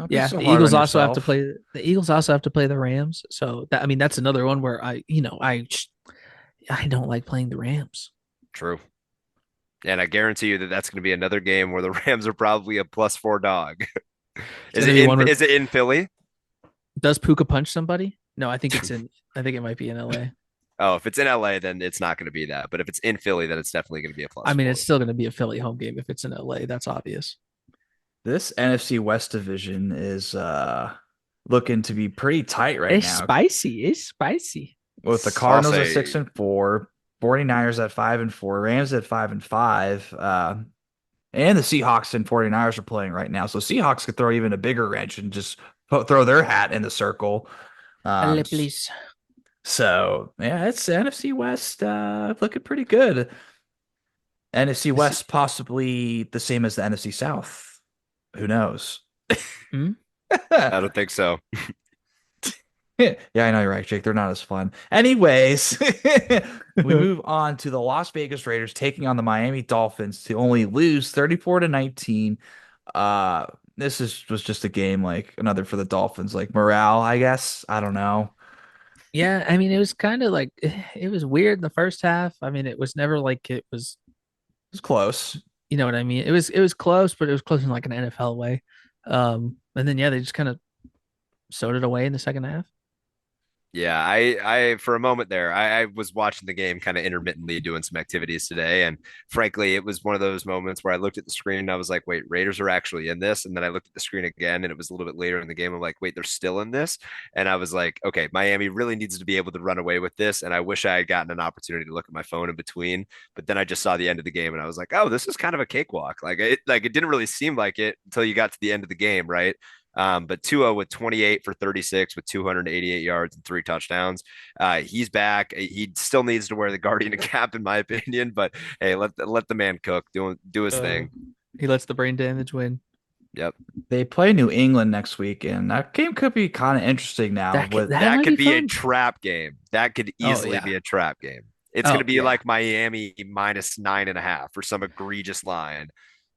Yeah, the Eagles also have to play. The Eagles also have to play the Rams. So that, I mean, that's another one where I don't like playing the Rams. True. And I guarantee you that that's going to be another game where the Rams are probably a +4 dog. Is it in Philly? Does Puka punch somebody? No, I think it's in. I think it might be in LA. Oh, if it's in LA, then it's not going to be that. But if it's in Philly, then it's definitely going to be a +4. I mean, it's still going to be a Philly home game if it's in LA. That's obvious. This NFC West division is looking to be pretty tight right now. It's spicy. With the Cardinals at 6-4, 49ers at 5-4, Rams at 5-5, and the Seahawks and 49ers are playing right now. So Seahawks could throw even a bigger wrench and just throw their hat in the circle. Please. So yeah, it's NFC West looking pretty good. NFC West possibly the same as the NFC South. Who knows? I don't think so. Yeah, I know you're right, Jake. They're not as fun. Anyways, we move on to the Las Vegas Raiders taking on the Miami Dolphins to only lose 34-19. This was just a game like another for the Dolphins, like morale, I guess. I don't know. Yeah, I mean, it was kind of like it was weird in the first half. I mean, it was never like it was close. You know what I mean? It was close, but it was close in like an NFL way. And then they just kind of sewed it away in the second half. Yeah, I for a moment there, I was watching the game kind of intermittently doing some activities today. And frankly, it was one of those moments where I looked at the screen and I was like, wait, Raiders are actually in this. And then I looked at the screen again and it was a little bit later in the game. I'm like, wait, they're still in this. And I was like, okay, Miami really needs to be able to run away with this. And I wish I had gotten an opportunity to look at my phone in between. But then I just saw the end of the game and I was like, oh, this is kind of a cakewalk. Like it didn't really seem like it until you got to the end of the game, right? But Tua with 28 for 36 with 288 yards and 3 touchdowns. He's back. He still needs to wear the Guardian cap, in my opinion. But hey, let the man cook, do his thing. He lets the brain damage win. Yep. They play New England next week, and that game could be kind of interesting now. That could be a trap game. That could easily be a trap game. It's going to be like Miami minus 9.5 or some egregious line.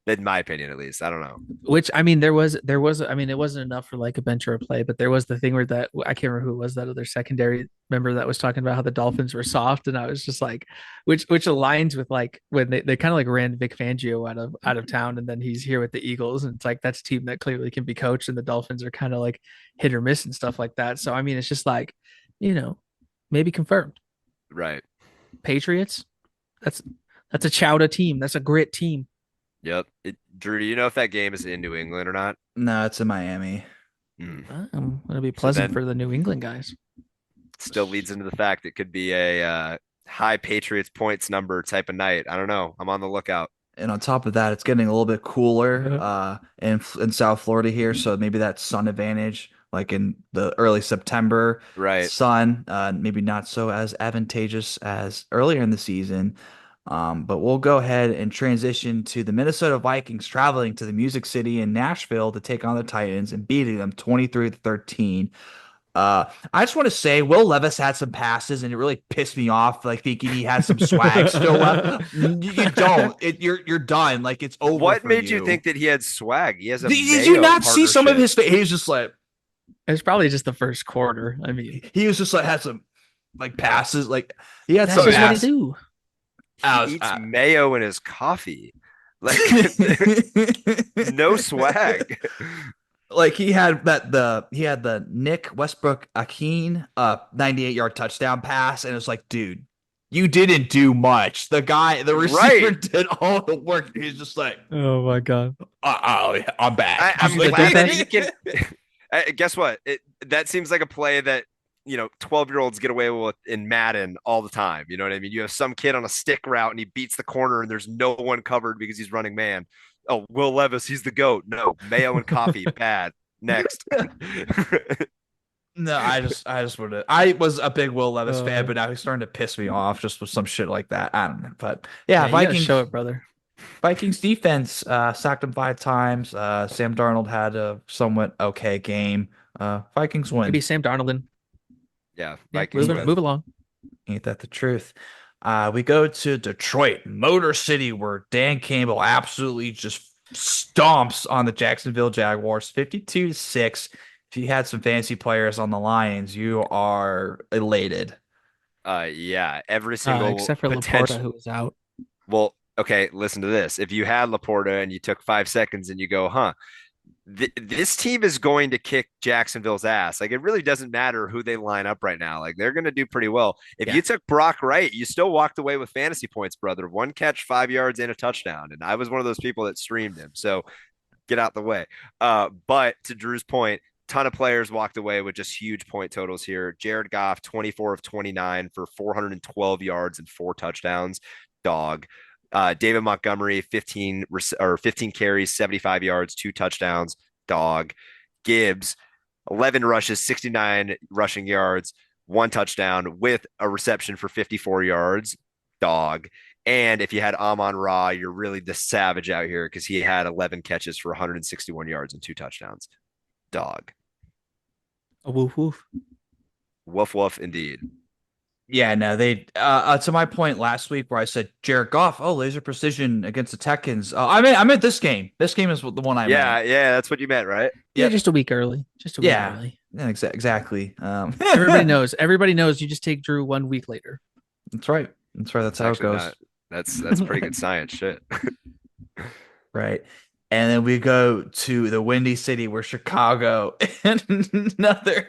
In my opinion, at least. I don't know. Which I mean, I mean, it wasn't enough for like a bench or a play, but there was the thing where that I can't remember who it was, that other secondary member that was talking about how the Dolphins were soft, and I was just like, which aligns with like when they kind of like ran Vic Fangio out of town, and then he's here with the Eagles, and it's like that's a team that clearly can be coached, and the Dolphins are kind of like hit or miss and stuff like that. So I mean, it's just like, maybe confirmed. Right. Patriots, that's a chowder team. That's a grit team. Yep. Drew, do you know if that game is in New England or not? No, it's in Miami. It'll be pleasant for the New England guys. Still leads into the fact it could be a high Patriots points number type of night. I don't know. I'm on the lookout. And on top of that, it's getting a little bit cooler in South Florida here, so maybe that sun advantage, like in the early September, right? Sun, maybe not so as advantageous as earlier in the season. But we'll go ahead and transition to the Minnesota Vikings traveling to the Music City in Nashville to take on the Titans and beating them 23-13. I just want to say Will Levis had some passes and it really pissed me off, like thinking he had some swag still left. You don't. You're done. Like it's over. What made you think that he had swag? He has a Did you not see some of his face? He was just like, it's probably just the first quarter. I mean, he was just like had some like passes. Like he had that's some just what he do. He eats mayo in his coffee. Like no swag. Like he had the Nick Westbrook Akeen 98-yard touchdown pass, and it was like, dude, you didn't do much. The receiver did all the work. He's just like, oh my god, I'm back. I'm glad that he can. Guess what? That seems like a play that 12-year-olds get away with in Madden all the time. You know what I mean? You have some kid on a stick route and he beats the corner and there's no one covered because he's running man. Oh, Will Levis, he's the GOAT. No, mayo and coffee, bad. Next. No, I just wanted. I was a big Will Levis fan, but now he's starting to piss me off just with some shit like that. I don't know, but yeah, Vikings show it, brother. Vikings defense sacked him 5 times. Sam Darnold had a somewhat okay game. Vikings win. Maybe Sam Darnold. Yeah, Vikings move along. Ain't that the truth? We go to Detroit, Motor City, where Dan Campbell absolutely just stomps on the Jacksonville Jaguars, 52-6. If you had some fantasy players on the Lions, you are elated. Yeah, every single except for Laporta, who was out. Well, okay, listen to this. If you had Laporta and you took 5 seconds and you go, this team is going to kick Jacksonville's ass. Like, it really doesn't matter who they line up right now. Like, they're going to do pretty well. If you took Brock Wright, you still walked away with fantasy points, brother. 1 catch, 5 yards, and a touchdown. And I was one of those people that streamed him. So get out the way. But to Drew's point, ton of players walked away with just huge point totals here. Jared Goff, 24 of 29 for 412 yards and 4 touchdowns. Dog. David Montgomery, 15 carries, 75 yards, 2 touchdowns. Dog. Gibbs, 11 rushes, 69 rushing yards, 1 touchdown with a reception for 54 yards. Dog. And if you had Amon-Ra, you're really the savage out here because he had 11 catches for 161 yards and 2 touchdowns. Dog. A woof woof. Woof woof indeed. Yeah, no, they to my point last week where I said Jared Goff, laser precision against the Tekkens. I meant this game. This game is the one I meant. Yeah, that's what you meant, right? Yeah, just a week early. Early. Yeah, exactly. Everybody knows you just take Drew 1 week later. That's right. That's how it goes. That's pretty good science shit. Right. And then we go to the Windy City where Chicago and another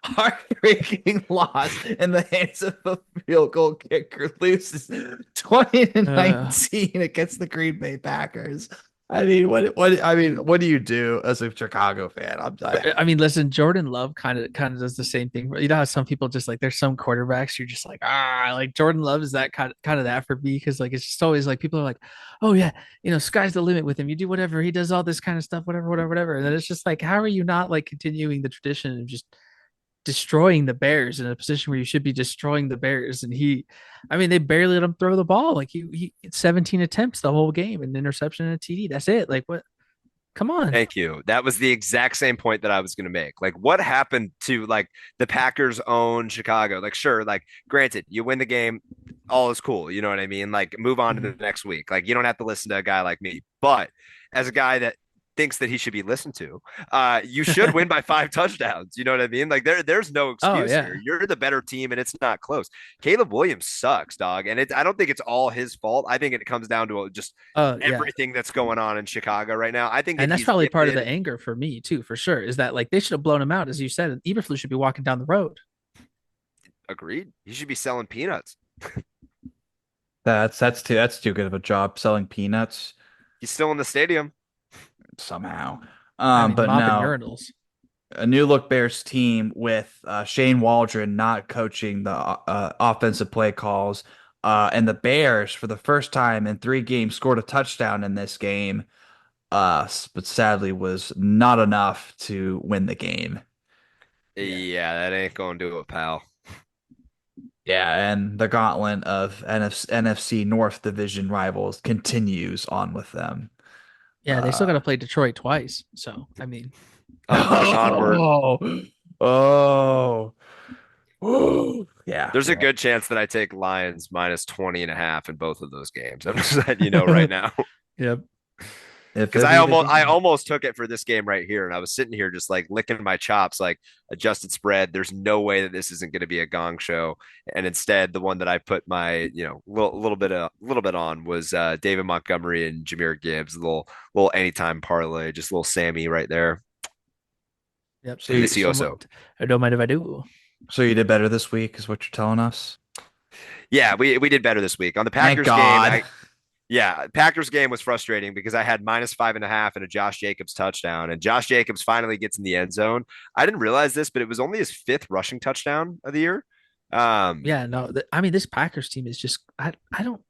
heartbreaking loss in the hands of a field goal kicker loses 20-19 against the Green Bay Packers. I mean, what do you do as a Chicago fan? I'm dying. I mean, listen, Jordan Love kind of does the same thing. You know how some people just like, there's some quarterbacks you're just like Jordan Love is that kind of that for me, because like it's just always like people are like, oh yeah, sky's the limit with him. You do whatever, he does all this kind of stuff, whatever. And then it's just like, how are you not like continuing the tradition of just destroying the Bears in a position where you should be destroying the Bears? And they barely let him throw the ball. Like he 17 attempts the whole game, an interception and a TD. That's it. Like, what? Come on. Thank you. That was the exact same point that I was going to make. Like, what happened to like the Packers own Chicago? Like, sure, like, granted, you win the game, all is cool. You know what I mean? Like, move on to the Mhm. next week. Like, you don't have to listen to a guy like me. But as a guy that thinks that he should be listened to, you should win by 5 touchdowns. You know what I mean? Like, there's no Oh excuse here. yeah. You're the better team, and it's not close. Caleb Williams sucks, dog, and I don't think it's all his fault. I think it comes down to just Yeah. everything that's going on in Chicago right now. I think that And that's he's probably part of the gifted. anger for me too, for sure. Is that like they should have blown him out, as you said. Eberflus should be walking down the road. Agreed. He should be selling peanuts. That's too good of a job selling peanuts He's still in the stadium. somehow. I mean, But mopping no, urinals. a new look Bears team with Shane Waldron not coaching the offensive play calls, and the Bears for the first time in 3 games scored a touchdown in this game, but sadly was not enough to win the game. Yeah. Yeah, that ain't gonna do it, pal. Yeah, and the gauntlet of NFC North division rivals continues on with them. Yeah, they still got Uh, to play Detroit twice. So, I mean, Onward, onward. oh, oh, yeah, There's a yeah. good chance that I take Lions minus 20 and a half in both of those games. I'm just letting you know right now. yep. If Because it I be the almost I game. almost took it for this game right here. And I was sitting here just like licking my chops, like adjusted spread. There's no way that this isn't going to be a gong show. And instead, the one that I put my, little bit on was David Montgomery and Jameer Gibbs, little anytime parlay, just a little Sammy right there. Yep. So you, Delicioso. I don't mind if I do. so you did better this week, is what you're telling us? Yeah, we did better this week. On the Thank Packers game, God. yeah, Packers game was frustrating because I had minus 5.5 and a Josh Jacobs touchdown, and Josh Jacobs finally gets in the end zone. I didn't realize this, but it was only his fifth rushing touchdown of the year. Um, Yeah, no. I mean, this Packers team is just I they don't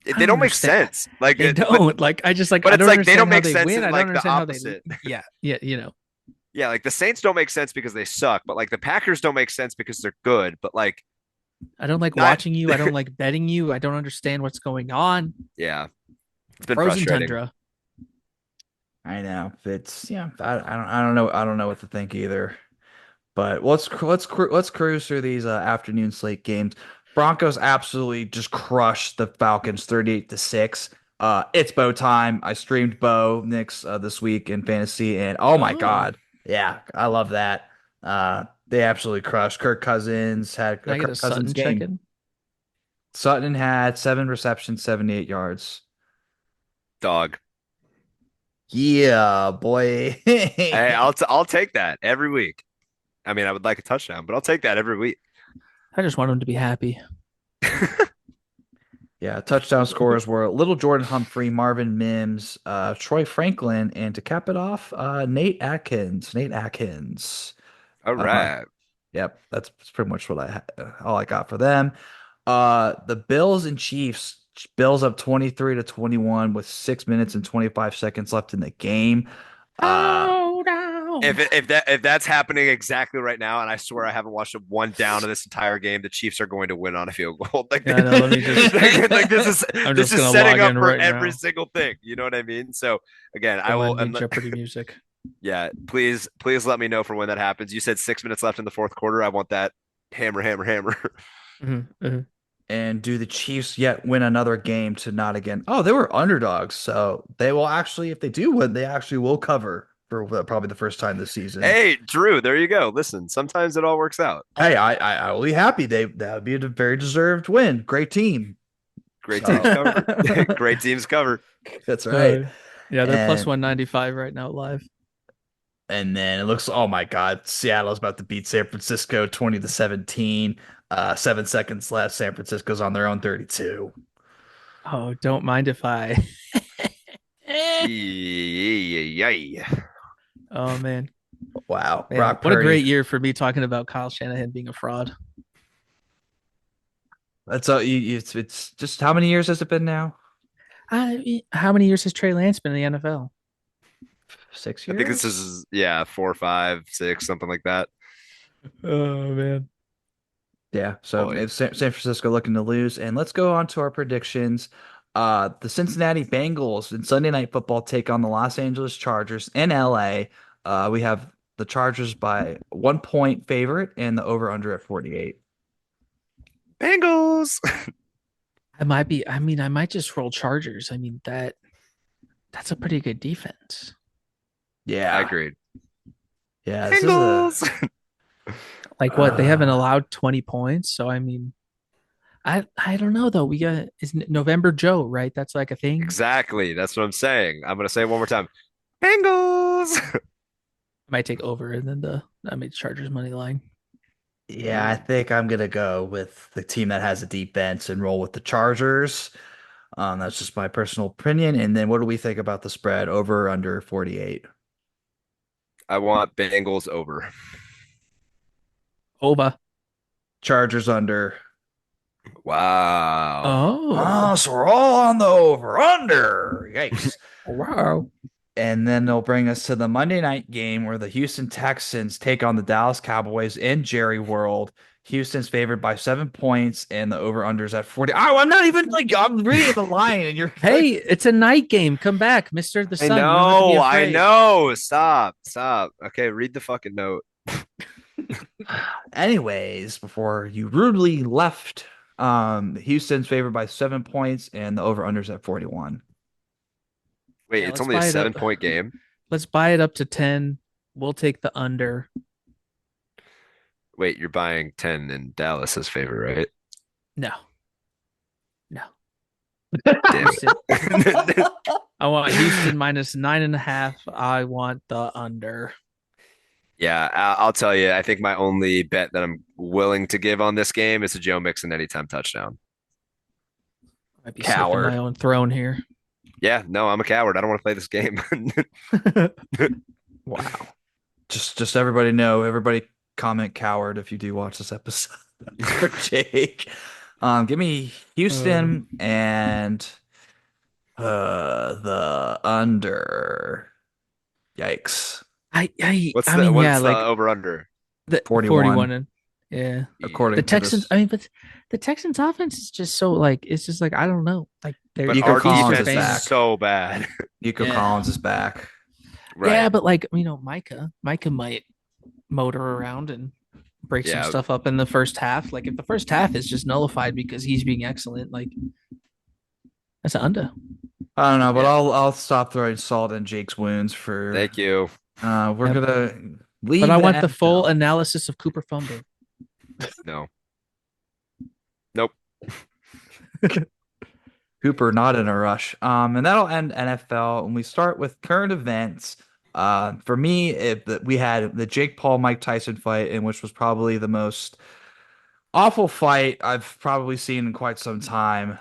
don't make understand. sense. Like, They don't like. I just like. but I it's don't like they don't understand how make they sense win. in I don't like the understand how they. opposite. Yeah, yeah. You know. Yeah, like the Saints don't make sense because they suck, but like the Packers don't make sense because they're good. But like, I don't like not. watching you. I don't like betting you. I don't understand what's going on. Yeah, it's been Frozen frustrating. tundra. I know. It's yeah. I don't know what to think either. But let's cruise through these afternoon slate games. Broncos absolutely just crushed the Falcons 38-6. It's Bo time. I streamed Bo Nix this week in fantasy, and oh my Oh, God, yeah, I love that. They absolutely crushed. Kirk Cousins had can a I get a Kirk Cousins Sutton check game. in? Sutton had 7 receptions, 78 yards. Dog. Yeah, boy. Hey, I'll take that every week. I mean, I would like a touchdown, but I'll take that every week. I just want him to be happy. Yeah, touchdown scorers were Little Jordan Humphrey, Marvin Mims, Troy Franklin, and to cap it off, Nate Atkins. Nate Atkins. All Uh, right. yep, that's pretty much what all I got for them. The Bills and Chiefs. Bills up 23-21 with 6 minutes and 25 seconds left in the game. Uh, Oh no! If that's happening exactly right now, and I swear I haven't watched one down of this entire game, the Chiefs are going to win on a field goal. Like, Yeah, no, let me just. like this is I'm this just is gonna setting log up in for right every now. single thing. You know what I mean? So again, I Go will. on, need Jeopardy music. Yeah, please let me know for when that happens. You said 6 minutes left in the fourth quarter. I want that hammer, hammer, hammer. Mm-hmm. and do the Chiefs yet win another game to not again? Oh, they were underdogs, so they will actually, if they do win, they actually will cover for probably the first time this season. Hey, Drew, there you go. Listen, sometimes it all works out. Hey, I will be happy. That would be a very deserved win. Great team. Great So teams cover. Great teams cover. that's right. Yeah, they're plus And 195 right now live. and then it looks, oh my God, Seattle's about to beat San Francisco 20-17. 7 seconds left. San Francisco's on their own 32. Oh, don't mind if I. Yeah. Oh man. Wow. Man, Brock what a Purdy. great year for me talking about Kyle Shanahan being a fraud. That's it's just how many years has it been now? How many years has Trey Lance been in the NFL? 6 I think this years? is 4, 5, 6, something like that. Oh man. Yeah, so Boy. it's San Francisco looking to lose. And let's go on to our predictions. The Cincinnati Bengals in Sunday Night Football take on the Los Angeles Chargers in LA. We have the Chargers by 1 point favorite and the over under at 48. Bengals. I might just roll Chargers. I mean, that's a pretty good defense. I Yeah. agreed. Yeah, this is a Bengals. Like what? They haven't allowed 20 points. So I mean, I don't know though. We got is November Joe, right? That's like a thing. Exactly. That's what I'm saying. I'm gonna say it one more time. Bengals. I might take over and then I made Chargers money line. Yeah, I think I'm gonna go with the team that has a defense and roll with the Chargers. That's just my personal opinion. And then what do we think about the spread over or under 48? I want Bengals over. Oba. Chargers under. Wow. Oh, So we're all on the over under. Yikes. wow. And then they'll bring us to the Monday night game where the Houston Texans take on the Dallas Cowboys in Jerry World. Houston's favored by 7 points, and the over-under's at 40. Oh, I'm not even like I'm reading the line, and you're Hey, it's a night game. Come back, Mister the I Sun. You don't have to be know. I afraid. know. Stop. Stop. Okay, read the fucking note. Anyways, before you rudely left, Houston's favored by 7 points, and the over-under's at 41. Wait, Yeah, it's let's only a buy it up. 7 point game. Let's buy it up to 10. We'll take the under. Wait, you're buying 10 in Dallas's favor, right? No, no. Damn Houston. it. I want Houston minus 9.5. I want the under. Yeah, I'll tell you. I think my only bet that I'm willing to give on this game is a Joe Mixon anytime touchdown. Might be Coward. slipping my own throne here. Yeah, no, I'm a coward. I don't want to play this game. Wow. Just everybody know, everybody comment coward if you do watch this episode for Jake. Give me Houston and the under. Yikes. What's I the mean, what's yeah, the like over under? the 41. and yeah. According The to Texans, this. I mean, but the Texans offense is just so like it's just like I don't know. Like they're But Nico our Collins defense is is back. so bad. Nico Yeah. Collins is back. Right. Yeah, but like Micah might motor around and break some Yeah. stuff up in the first half. Like if the first half is just nullified because he's being excellent, like that's an under. I don't know, but Yeah. I'll stop throwing salt in Jake's wounds for Thank you. we're Yep. gonna leave. But I want the NFL. full analysis of Cooper fumble. No. Nope. Cooper not in a rush. And that'll end NFL. And we start with current events. For me, we had the Jake Paul Mike Tyson fight, in which was probably the most awful fight I've probably seen in quite some time.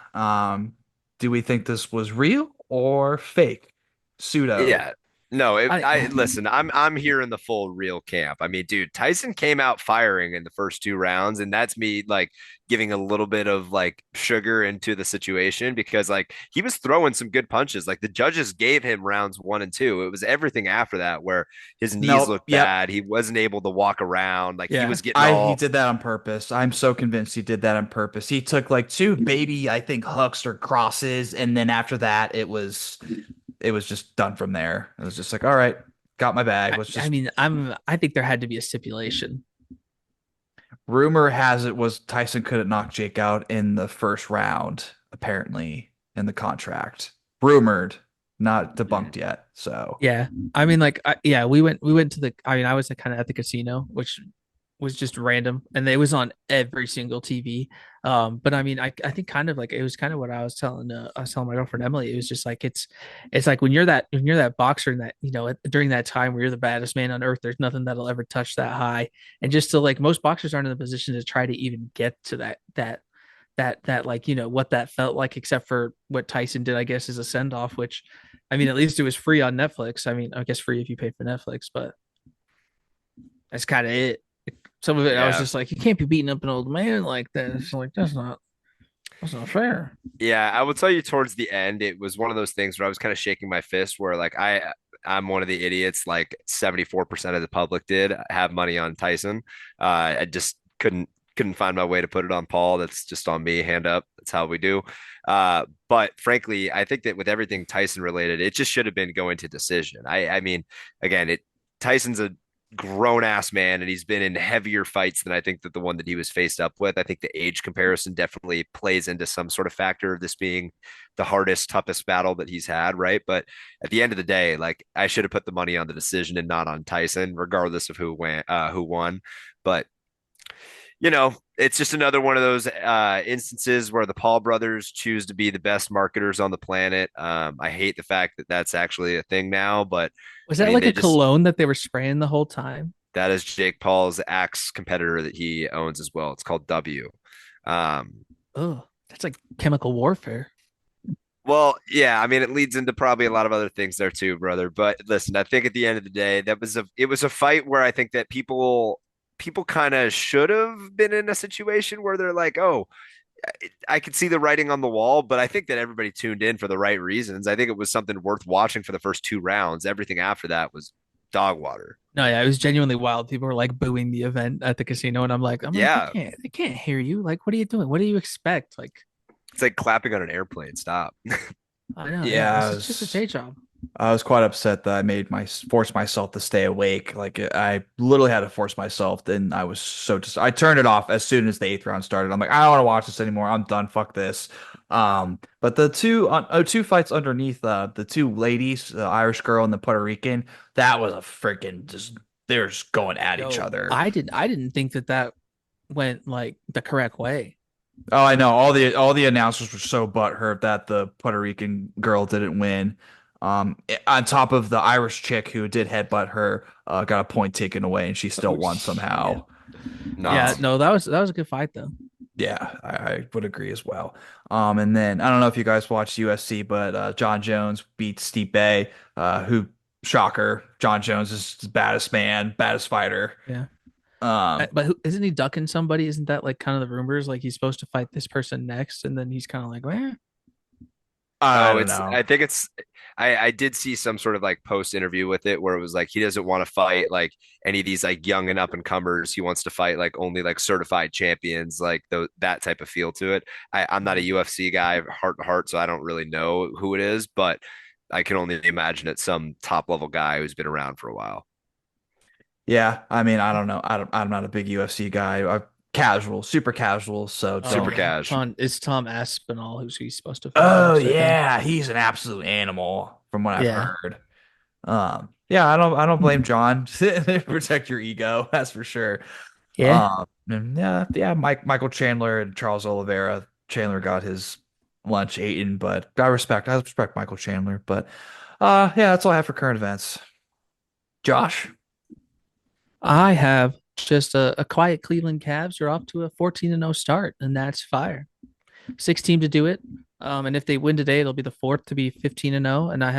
Do we think this was real or fake? Pseudo. Yeah. No, I- listen, I'm here in the full real camp. I mean, dude, Tyson came out firing in the first 2 rounds, and that's me like giving a little bit of like sugar into the situation because like he was throwing some good punches. Like the judges gave him rounds 1 and 2. It was everything after that where his knees Nope, looked yep. bad. He wasn't able to walk around. Like he Yeah. was getting He all did that on purpose. I'm so convinced he did that on purpose. He took like two baby, I think, hooks or crosses, and then after that, it was just done from there. It was just like, all right, got my bag. Let's just. I mean, I think there had to be a stipulation. Rumor has it was Tyson couldn't knock Jake out in the first round, apparently, in the contract. Rumored, not debunked yet. So Yeah. I mean, like, we went to I mean, I was kind of at the casino, which was just random and it was on every single TV. But I mean, I think kind of like it was kind of what I was telling my girlfriend Emily. It was just like it's like when you're that boxer and that during that time where you're the baddest man on earth, there's nothing that'll ever touch that high. And just to like most boxers aren't in the position to try to even get to that like what that felt like, except for what Tyson did, I guess, is a send off. Which I mean, at least it was free on Netflix. I mean, I guess free if you pay for Netflix, but that's kind of it. Some of it, I was Yeah. just like, you can't be beating up an old man like that. It's like that's not fair. Yeah, I will tell you towards the end, it was one of those things where I was kind of shaking my fist where like I'm one of the idiots, like 74% of the public did have money on Tyson. I just couldn't couldn't find my way to put it on Paul. That's just on me. Hand up. That's how we do. But frankly, I think that with everything Tyson related, it just should have been going to decision. I mean, again, Tyson's a grown ass man and he's been in heavier fights than I think that the one that he was faced up with. I think the age comparison definitely plays into some sort of factor of this being the hardest, toughest battle that he's had, right? But at the end of the day, like I should have put the money on the decision and not on Tyson, regardless of who won. But it's just another one of those instances where the Paul brothers choose to be the best marketers on the planet. I hate the fact that that's actually a thing now, but Was I that mean, like a cologne that they were spraying the whole time? that is Jake Paul's Axe competitor that he owns as well. It's called W. Oh, that's like chemical warfare. Well, yeah, I mean, it leads into probably a lot of other things there too, brother. But listen, I think at the end of the day, it was a fight where I think that people kind of should have been in a situation where they're like, oh, I could see the writing on the wall, but I think that everybody tuned in for the right reasons. I think it was something worth watching for the first 2 rounds. Everything after that was dog water. No, yeah, it was genuinely wild. People were like booing the event at the casino, and I'm like, Yeah, they can't hear you. Like, what are you doing? What do you expect? Like, it's like clapping on an airplane. Stop. I know, Yeah, it's just a day job. I was quite upset that I forced myself to stay awake. Like I literally had to force myself. Then I was so just I turned it off as soon as the eighth round started. I'm like, I don't want to watch this anymore. I'm done. Fuck this. But the two fights underneath, the two ladies, the Irish girl and the Puerto Rican, that was a freaking just they're just going at each other. I didn't think that went like the correct way. Oh, I know. All the announcers were so butthurt that the Puerto Rican girl didn't win. On top of the Irish chick who did headbutt her, got a point taken away, and she still won somehow. Yeah, no, that was a good fight though. Yeah, I would agree as well. And then I don't know if you guys watch UFC, but John Jones beat Stipe, who shocker, John Jones is the baddest man, baddest fighter. Yeah. Um, But isn't he ducking somebody? Isn't that like kind of the rumors? Like he's supposed to fight this person next, and then he's kind of like, well, I Oh, don't know. I think I did see some sort of like post interview with it where it was like he doesn't want to fight like any of these like young and up and comers. He wants to fight like only like certified champions, like that type of feel to it. I'm not a UFC guy, heart to heart, so I don't really know who it is, but I can only imagine it's some top level guy who's been around for a while. Yeah, I mean, I don't know. I'm not a big UFC guy. I'm casual, super casual. So Super don't. yeah, cash. It's Tom Aspinall who's he's supposed to fight Oh next, I think. yeah, he's an absolute animal from what I've Yeah. heard. Yeah, I don't blame John. Protect your ego, that's for sure. Yeah. And yeah, Michael Chandler and Charles Oliveira. Chandler got his lunch eaten, but I respect Michael Chandler. But yeah, that's all I have for current events. Josh. I have just a quiet Cleveland Cavs are off to a 14-0 start, and that's fire. 6 team to do it. And if they win today, it'll be the fourth to be 15-0. And I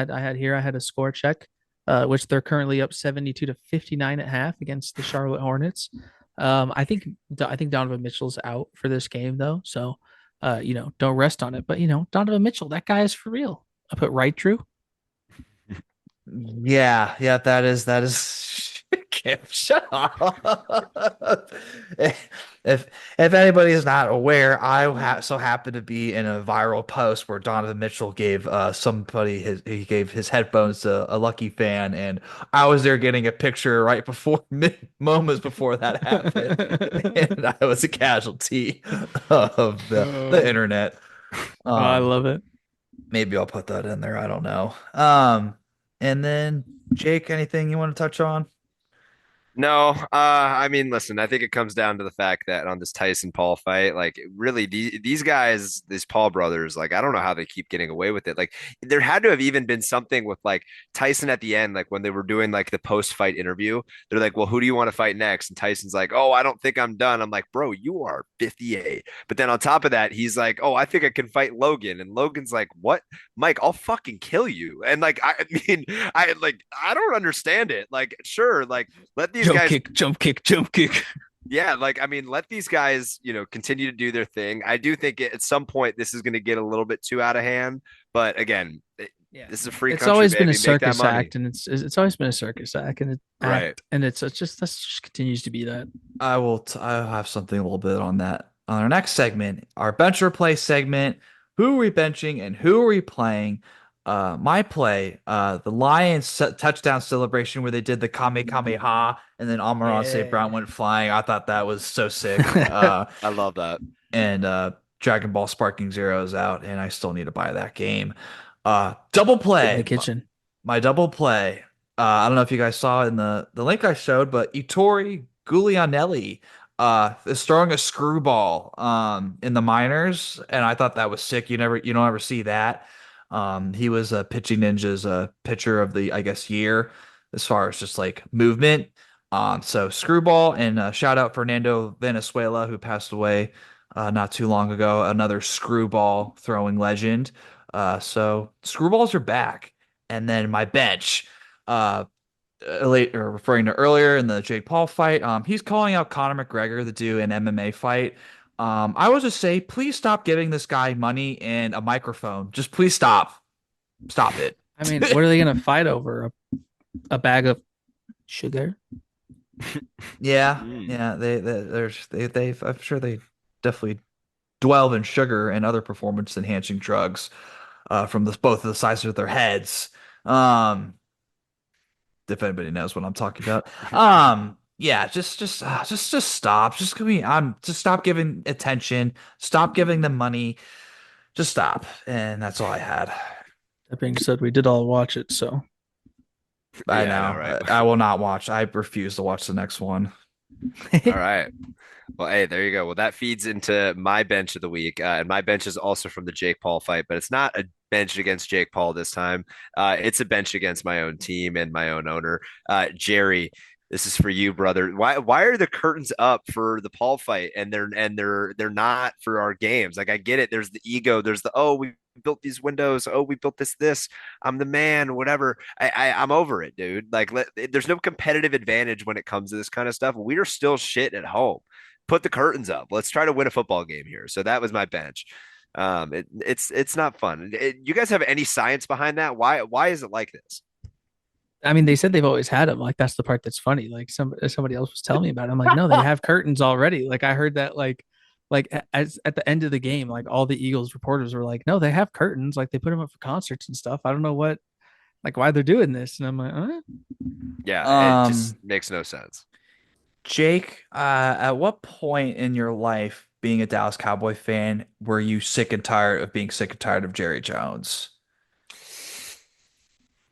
had a score check, which they're currently up 72 to 59 at half against the Charlotte Hornets. I think Donovan Mitchell's out for this game though, so don't rest on it. But Donovan Mitchell, that guy is for real. I put right, Drew. Yeah, that is. Kim, shut up. If anybody is not aware, so happened to be in a viral post where Donovan Mitchell gave he gave his headphones to a lucky fan, and I was there getting a picture right before moments before that happened, and I was a casualty of the internet. I Um, love it. Maybe I'll put that in there. I don't know. And then Jake, anything you want to touch on? No, I mean, listen, I think it comes down to the fact that on this Tyson Paul fight, like really these guys, these Paul brothers, like I don't know how they keep getting away with it. Like there had to have even been something with like Tyson at the end, like when they were doing like the post-fight interview, they're like, well, who do you want to fight next? And Tyson's like, oh, I don't think I'm done. I'm like, bro, you are 58. But then on top of that, he's like, oh, I think I can fight Logan. And Logan's like, what? Mike, I'll fucking kill you. And like, I mean, I don't understand it. Like, sure, like let these Jump guys kick, jump kick, jump kick. yeah, like I mean, let these guys, continue to do their thing. I do think at some point this is going to get a little bit too out of hand, but again, Yeah, This is a free it's country, always been a baby. Make that circus money. act, and it's always been a circus act, and Right. it's just that just continues to be that. I'll have something a little bit on that on our next segment, our bench or play segment. Who are we benching and who are we playing? My play, the Lions touchdown celebration where they did the Kamehameha and then Amon St. Brown went flying. I thought that was so sick. I love that. And Dragon Ball Sparking Zero is out, and I still need to buy that game. Double In the play, kitchen. my double play. I don't know if you guys saw in the link I showed, but Ettore Guglianelli is throwing a screwball in the minors, and I thought that was sick. You don't ever see that. He was a Pitching Ninjas pitcher of the, I guess, year as far as just like movement. So screwball, and shout out Fernando Venezuela, who passed away not too long ago, another screwball throwing legend. So screwballs are back. And then my bench, referring to earlier in the Jake Paul fight, he's calling out Conor McGregor to do an MMA fight. I will just say, please stop giving this guy money and a microphone. Just please stop. Stop it. I mean, what are they gonna fight over? A bag of sugar? Yeah, yeah. I'm sure they definitely dwell in sugar and other performance enhancing drugs from both of the sides of their heads. If anybody knows what I'm talking about. Yeah, just stop. Just stop giving attention. Stop giving them money. Just stop. And that's all I had. That being said, we did all watch it, so I Yeah, know. I know, right? I will not watch. I refuse to watch the next one. All right. Well, hey, there you go. Well, that feeds into my bench of the week. And my bench is also from the Jake Paul fight, but it's not a bench against Jake Paul this time. It's a bench against my own team and my own owner. Jerry, this is for you, brother. Why are the curtains up for the Paul fight and they're not for our games? Like I get it. There's the ego. There's the we built these windows. Oh, we built this. I'm the man. Whatever. I'm over it, dude. Like there's no competitive advantage when it comes to this kind of stuff. We are still shit at home. Put the curtains up. Let's try to win a football game here. So that was my bench. It's not fun. You guys have any science behind that? Why is it like this? I mean, they said they've always had them. Like that's the part that's funny. Like somebody else was telling me about it. I'm like, no, they have curtains already. Like I heard that like as at the end of the game, like all the Eagles reporters were like, no, they have curtains. Like they put them up for concerts and stuff. I don't know why they're doing this. And I'm like, Yeah, it just makes no sense. Jake, at what point in your life, being a Dallas Cowboy fan, were you sick and tired of being sick and tired of Jerry Jones?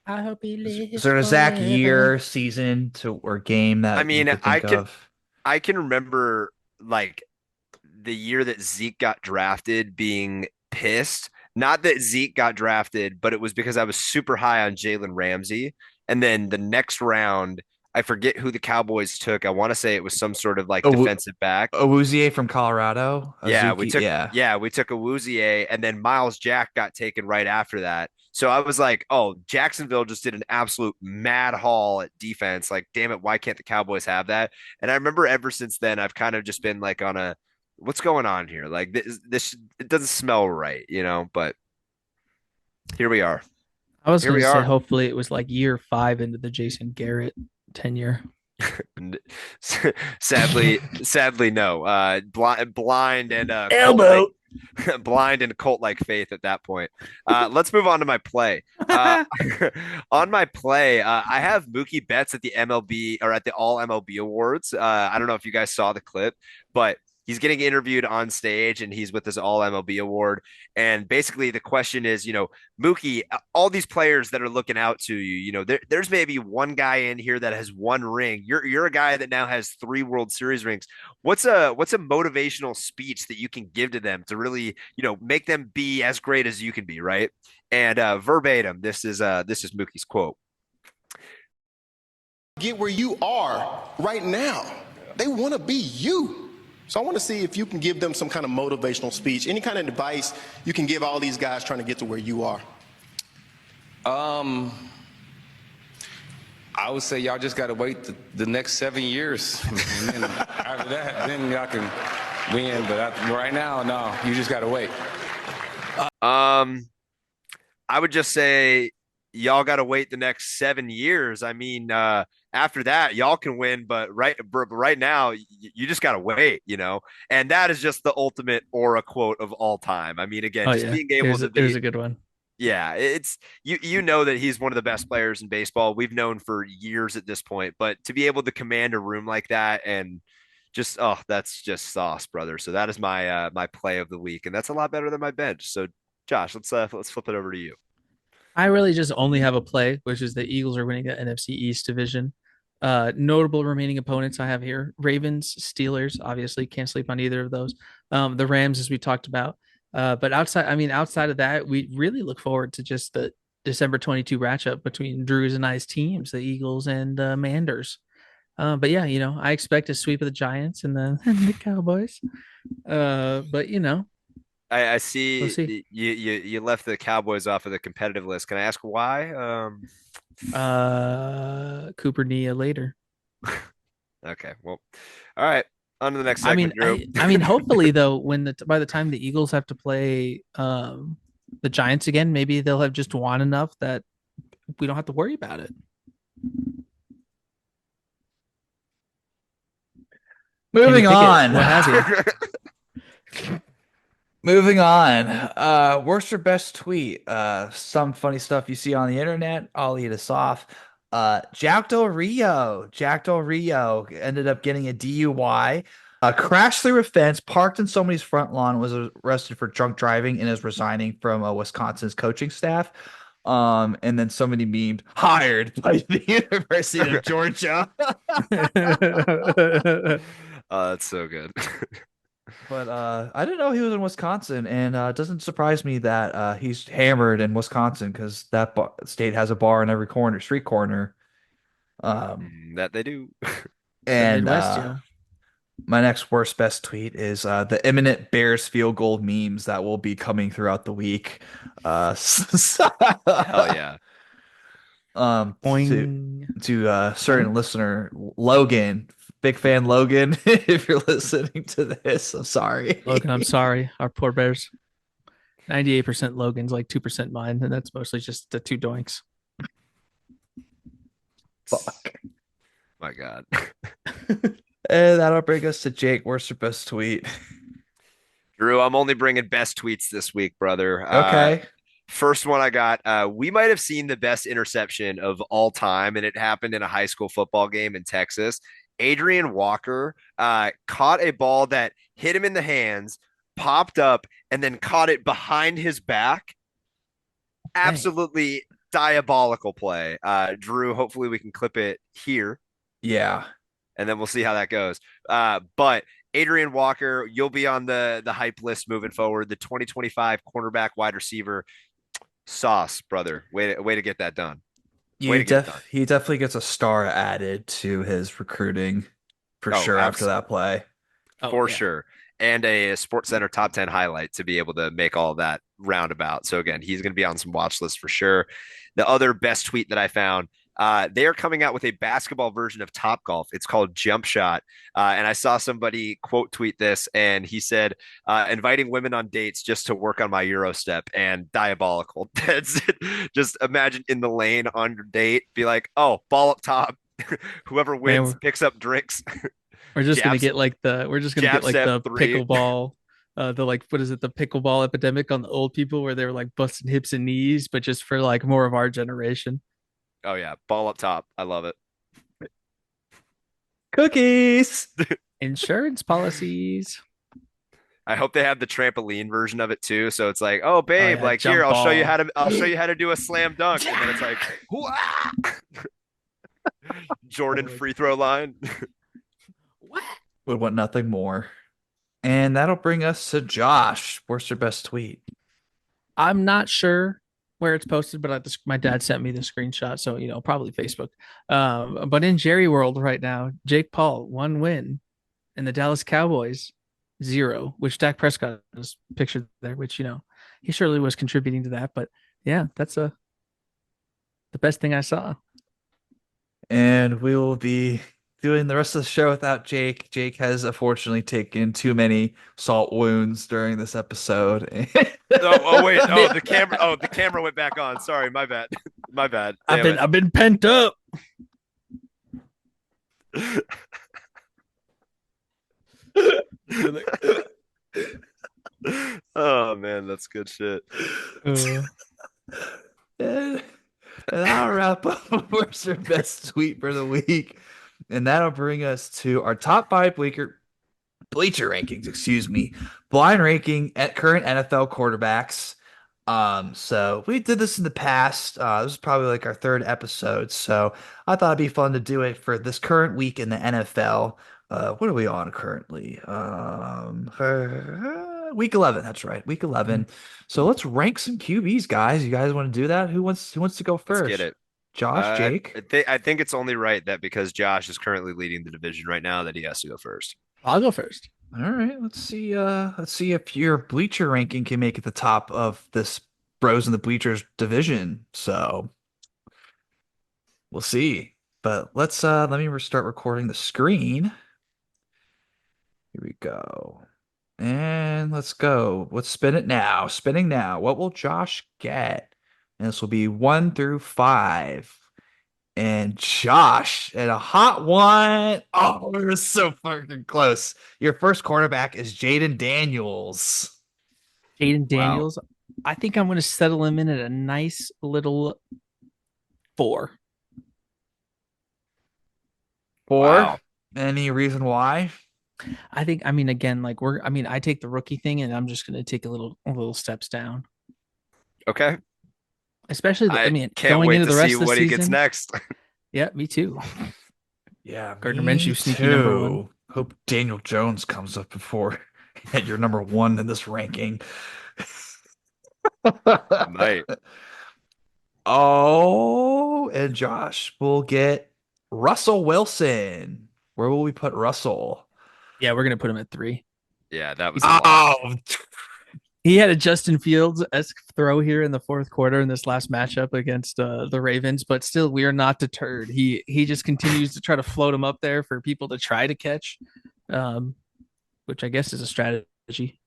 I hope he lives. Is there a Zach year, season or game that I mean, you could think of? I can remember like the year that Zeke got drafted being pissed. Not that Zeke got drafted, but it was because I was super high on Jalen Ramsey. And then the next round, I forget who the Cowboys took. I want to say it was some sort of like defensive back. Awuzie from Colorado. Yeah, Azuki, we took Awuzie, and then Miles Jack got taken right after that. So I was like, oh, Jacksonville just did an absolute mad haul at defense. Like, damn it, why can't the Cowboys have that? And I remember ever since then, I've kind of just been like on a what's going on here? Like this it doesn't smell right, but here we are. I was going to say, hopefully it was like year 5 into the Jason Garrett tenure. sadly, no. Blind and elbow. Blind and cult-like faith at that point. Let's move on to my play. On my play, I have Mookie Betts at the MLB or at the All MLB Awards. I don't know if you guys saw the clip, but he's getting interviewed on stage and he's with his All MLB award. And basically the question is, Mookie, all these players that are looking out to you, there's maybe one guy in here that has one ring. You're a guy that now has 3 World Series rings. What's a motivational speech that you can give to them to really, make them be as great as you can be, right? And verbatim, this is Mookie's quote. Get where you are right now. They want to be you. So I want to see if you can give them some kind of motivational speech, any kind of advice you can give all these guys trying to get to where you are. I would say y'all just got to wait the next 7 years. And then after that, then y'all can win. But right now, no, you just got to wait. I would just say y'all got to wait the next 7 years. I mean, after that, y'all can win, but right now, you just got to wait, And that is just the ultimate aura quote of all time. I mean, again, Oh just yeah, being able to it was be, a good one. yeah, it's you know that he's one of the best players in baseball. We've known for years at this point, but to be able to command a room like that and just that's just sauce, brother. So that is my play of the week, and that's a lot better than my bench. So Josh, let's flip it over to you. I really just only have a play, which is the Eagles are winning the NFC East division. Notable remaining opponents I have here: Ravens, Steelers. Obviously, can't sleep on either of those. The Rams, as we talked about. But outside of that, we really look forward to just the December 22 matchup between Drew's and I's teams, the Eagles and the Manders. But yeah, I expect a sweep of the Giants and the Cowboys. But I we'll see see. you left the Cowboys off of the competitive list. Can I ask why? Cooper Nia later. Okay, well, all right. On to the next I segment, mean, Drew. hopefully though, when by the time the Eagles have to play the Giants again, maybe they'll have just won enough that we don't have to worry about it. Moving on. What have you? Moving on. Worst or best tweet? Some funny stuff you see on the internet. I'll lead us off. Jack Del Rio. Jack Del Rio ended up getting a DUI. Crashed through a fence, parked in somebody's front lawn, was arrested for drunk driving, and is resigning from Wisconsin's coaching staff. And then somebody memed hired by the University of Georgia. Oh, that's so good. But I didn't know he was in Wisconsin, and it doesn't surprise me that he's hammered in Wisconsin because that state has a bar in every corner, street corner. That they do. The And Midwest, my next worst best tweet is the imminent Bears field goal memes that will be coming throughout the week. Hell yeah. To Boing. certain listener Logan, big fan Logan. If you're listening to this, I'm sorry. Logan, I'm sorry. Our poor Bears. 98% Logan's, like 2% mine, and that's mostly just the two doinks. Fuck. My God. And that'll bring us to Jake. Worst or best tweet? Drew, I'm only bringing best tweets this week, brother. Okay. First one I got, we might have seen the best interception of all time, and it happened in a high school football game in Texas. Adrian Walker caught a ball that hit him in the hands, popped up, and then caught it behind his back. Absolutely diabolical play. Drew, hopefully we can clip it here. Yeah. And then we'll see how that goes. But Adrian Walker, you'll be on the hype list moving forward. The 2025 cornerback wide receiver. Sauce, brother. Way to get that done. Way to get it done. He definitely gets a star added to his recruiting for sure after that play. For sure. And a Sports Center top 10 highlight to be able to make all that roundabout. So again, he's going to be on some watch lists for sure. The other best tweet that I found, they are coming out with a basketball version of Top Golf. It's called Jump Shot. And I saw somebody quote tweet this, and he said, inviting women on dates just to work on my Euro step, and diabolical. That's it. Just imagine in the lane on your date, be like, oh, ball up top. Whoever wins picks up drinks. We're just gonna get like the three. pickleball, the like what is it, the pickleball epidemic on the old people where they were like busting hips and knees, but just for like more of our generation. Oh yeah, ball up top. I love it. Cookies. Insurance policies. I hope they have the trampoline version of it too. So it's like, oh babe, like here, I'll show you how to do a slam dunk. And then it's like Jordan free throw line. What? Would want nothing more. And that'll bring us to Josh. Worst or best tweet? I'm not sure where it's posted, but my dad sent me the screenshot, so probably Facebook. But in Jerry World right now, Jake Paul 1 win, and the Dallas Cowboys 0, which Dak Prescott is pictured there, which he surely was contributing to that. But yeah, that's the best thing I saw. And we will be doing the rest of the show without Jake. Jake has unfortunately taken too many salt wounds during this episode. Wait. The camera went back on. Sorry, my bad. My bad. Damn it. I've been pent up. Oh man, that's good shit. And that'll wrap up what's our best tweet for the week. And that'll bring us to our top 5 bleacher rankings, excuse me. Blind ranking at current NFL quarterbacks. So we did this in the past. This is probably like our 3rd episode. So I thought it'd be fun to do it for this current week in the NFL. What are we on currently? Week 11. That's right. Week 11. So let's rank some QBs, guys. You guys want to do that? Who wants to go first? Let's get it. Josh, Jake? I think it's only right that because Josh is currently leading the division right now that he has to go first. I'll go first. All right. Let's see. Let's see if your bleacher ranking can make it the top of this Bros in the Bleachers division. So we'll see. But let me start recording the screen. Here we go. And let's go. Let's spin it now. Spinning now. What will Josh get? And this will be 1 through 5. And Josh at a hot one. Oh, we were so fucking close. Your first quarterback is Jaden Daniels. Jaden Daniels. Wow. I think I'm going to settle him in at a nice little 4. 4? Wow. Any reason why? I think, again, like I take the rookie thing and I'm just going to take a little steps down. Okay. Especially, can't going wait into to the rest see of the what season. he gets next. Yeah, me too. Yeah, Gardner Minshew sneaky number 1. Hope Daniel Jones comes up before at your number 1 in this ranking. Might. Oh, and Josh will get Russell Wilson. Where will we put Russell? Yeah, we're gonna put him at 3. Yeah, that was a lot. He had a Justin Fields-esque throw here in the 4th quarter in this last matchup against the Ravens, but still, we are not deterred. He just continues to try to float him up there for people to try to catch, which I guess is a strategy.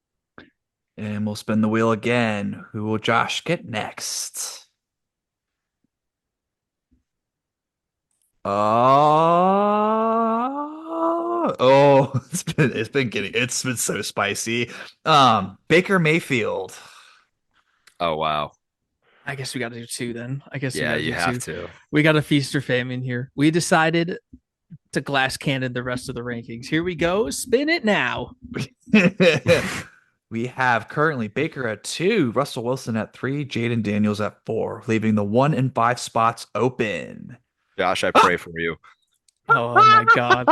And we'll spin the wheel again. Who will Josh get next? It's been so spicy. Baker Mayfield. Oh wow. I guess we got to do 2 then. I guess you have to. We got a feast or famine here. We decided to glass cannon the rest of the rankings. Here we go. Spin it now. We have currently Baker at 2, Russell Wilson at 3, Jaden Daniels at 4, leaving the 1 and 5 spots open. Josh, I pray for you. Oh my God.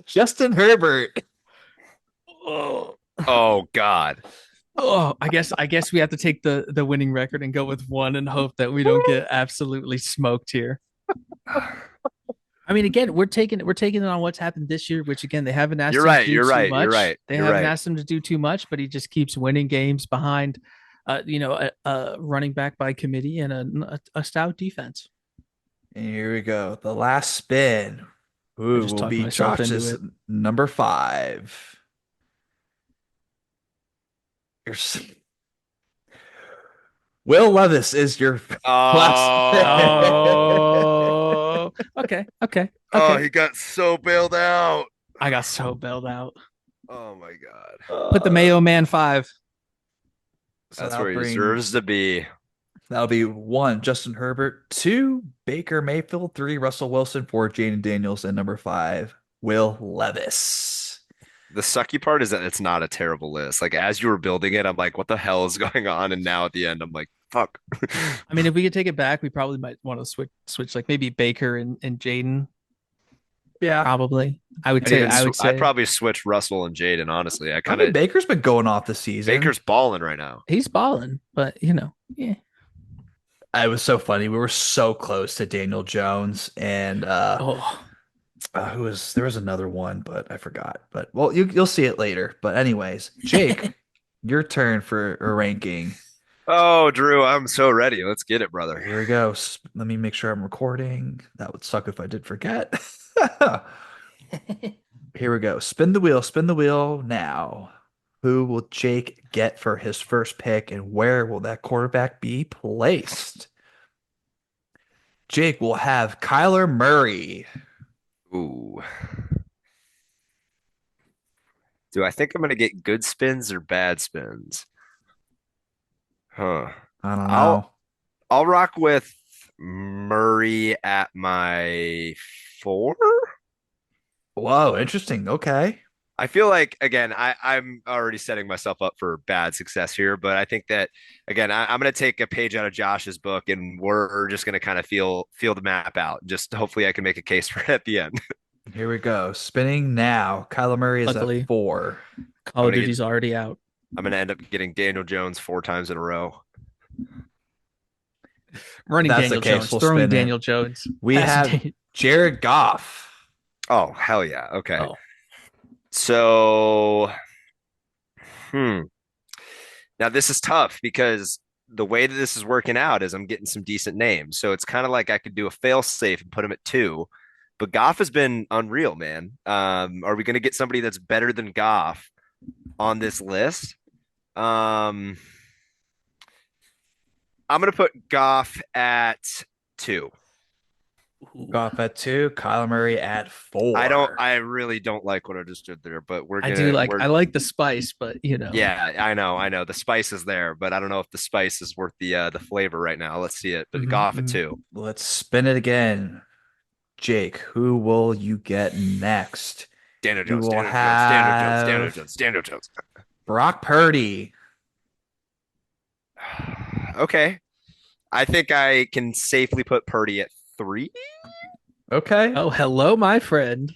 Justin Herbert. Oh God. Oh, I guess we have to take the winning record and go with 1 and hope that we don't get absolutely smoked here. Again, we're taking it on what's happened this year, which again they haven't asked him to do too much. You're right. They haven't asked him to do too much, but he just keeps winning games behind, a running back by committee and a stout defense. And here we go. The last spin. Ooh, will be Josh's number 5. Will Levis is your last. Oh, okay. Oh, he got so bailed out. I got so bailed out. Oh my God. Put the Mayo Man 5. So that's where he deserves to be. That'll be 1, Justin Herbert, 2, Baker Mayfield, 3, Russell Wilson, 4, Jaden Daniels, and number 5, Will Levis. The sucky part is that it's not a terrible list. Like as you were building it, I'm like, what the hell is going on? And now at the end, I'm like, fuck. If we could take it back, we probably might want to switch like maybe Baker and Jaden. Yeah, probably. I'd probably switch Russell and Jaden. Honestly, Baker's been going off the season. Baker's balling right now. He's balling, but yeah. It was so funny. We were so close to Daniel Jones and there was another one, but I forgot. But well, you'll see it later. But anyways, Jake, your turn for a ranking. Oh, Drew, I'm so ready. Let's get it, brother. Here we go. Let me make sure I'm recording. That would suck if I did forget. Here we go. Spin the wheel. Spin the wheel now. Who will Jake get for his first pick, and where will that quarterback be placed? Jake will have Kyler Murray. Ooh. Do I think I'm going to get good spins or bad spins? Huh. I don't I'll know. I'll rock with Murray at my 4. Whoa, interesting. Okay. I feel like again, I'm already setting myself up for bad success here, but I think that again, I'm going to take a page out of Josh's book, and we're just going to kind of feel the map out. Just hopefully, I can make a case for it at the end. Here we go. Spinning now. Kyler Murray is Luckily. at 4. Call of Duty's already out. I'm going to end up getting Daniel Jones 4 times in a row. Running That's Daniel the case, Jones, we'll throwing spin it. Daniel Jones. We have Jared Goff. Oh, hell yeah. Okay. Oh. So, now this is tough because the way that this is working out is I'm getting some decent names. So it's kind of like I could do a fail safe and put him at 2. But Goff has been unreal, man. Are we going to get somebody that's better than Goff on this list? I'm going to put Goff at 2. Goff at 2. Kyler Murray at 4. I really don't like what I just did there, but I like the spice, but Yeah, I know. The spice is there, but I don't know if the spice is worth the flavor right now. Let's see it. But Goff at 2. Let's spin it again. Jake, who will you get next? Daniel Jones, Daniel Jones. Brock Purdy. Okay. I think I can safely put Purdy at 3. Okay. Oh, hello, my friend.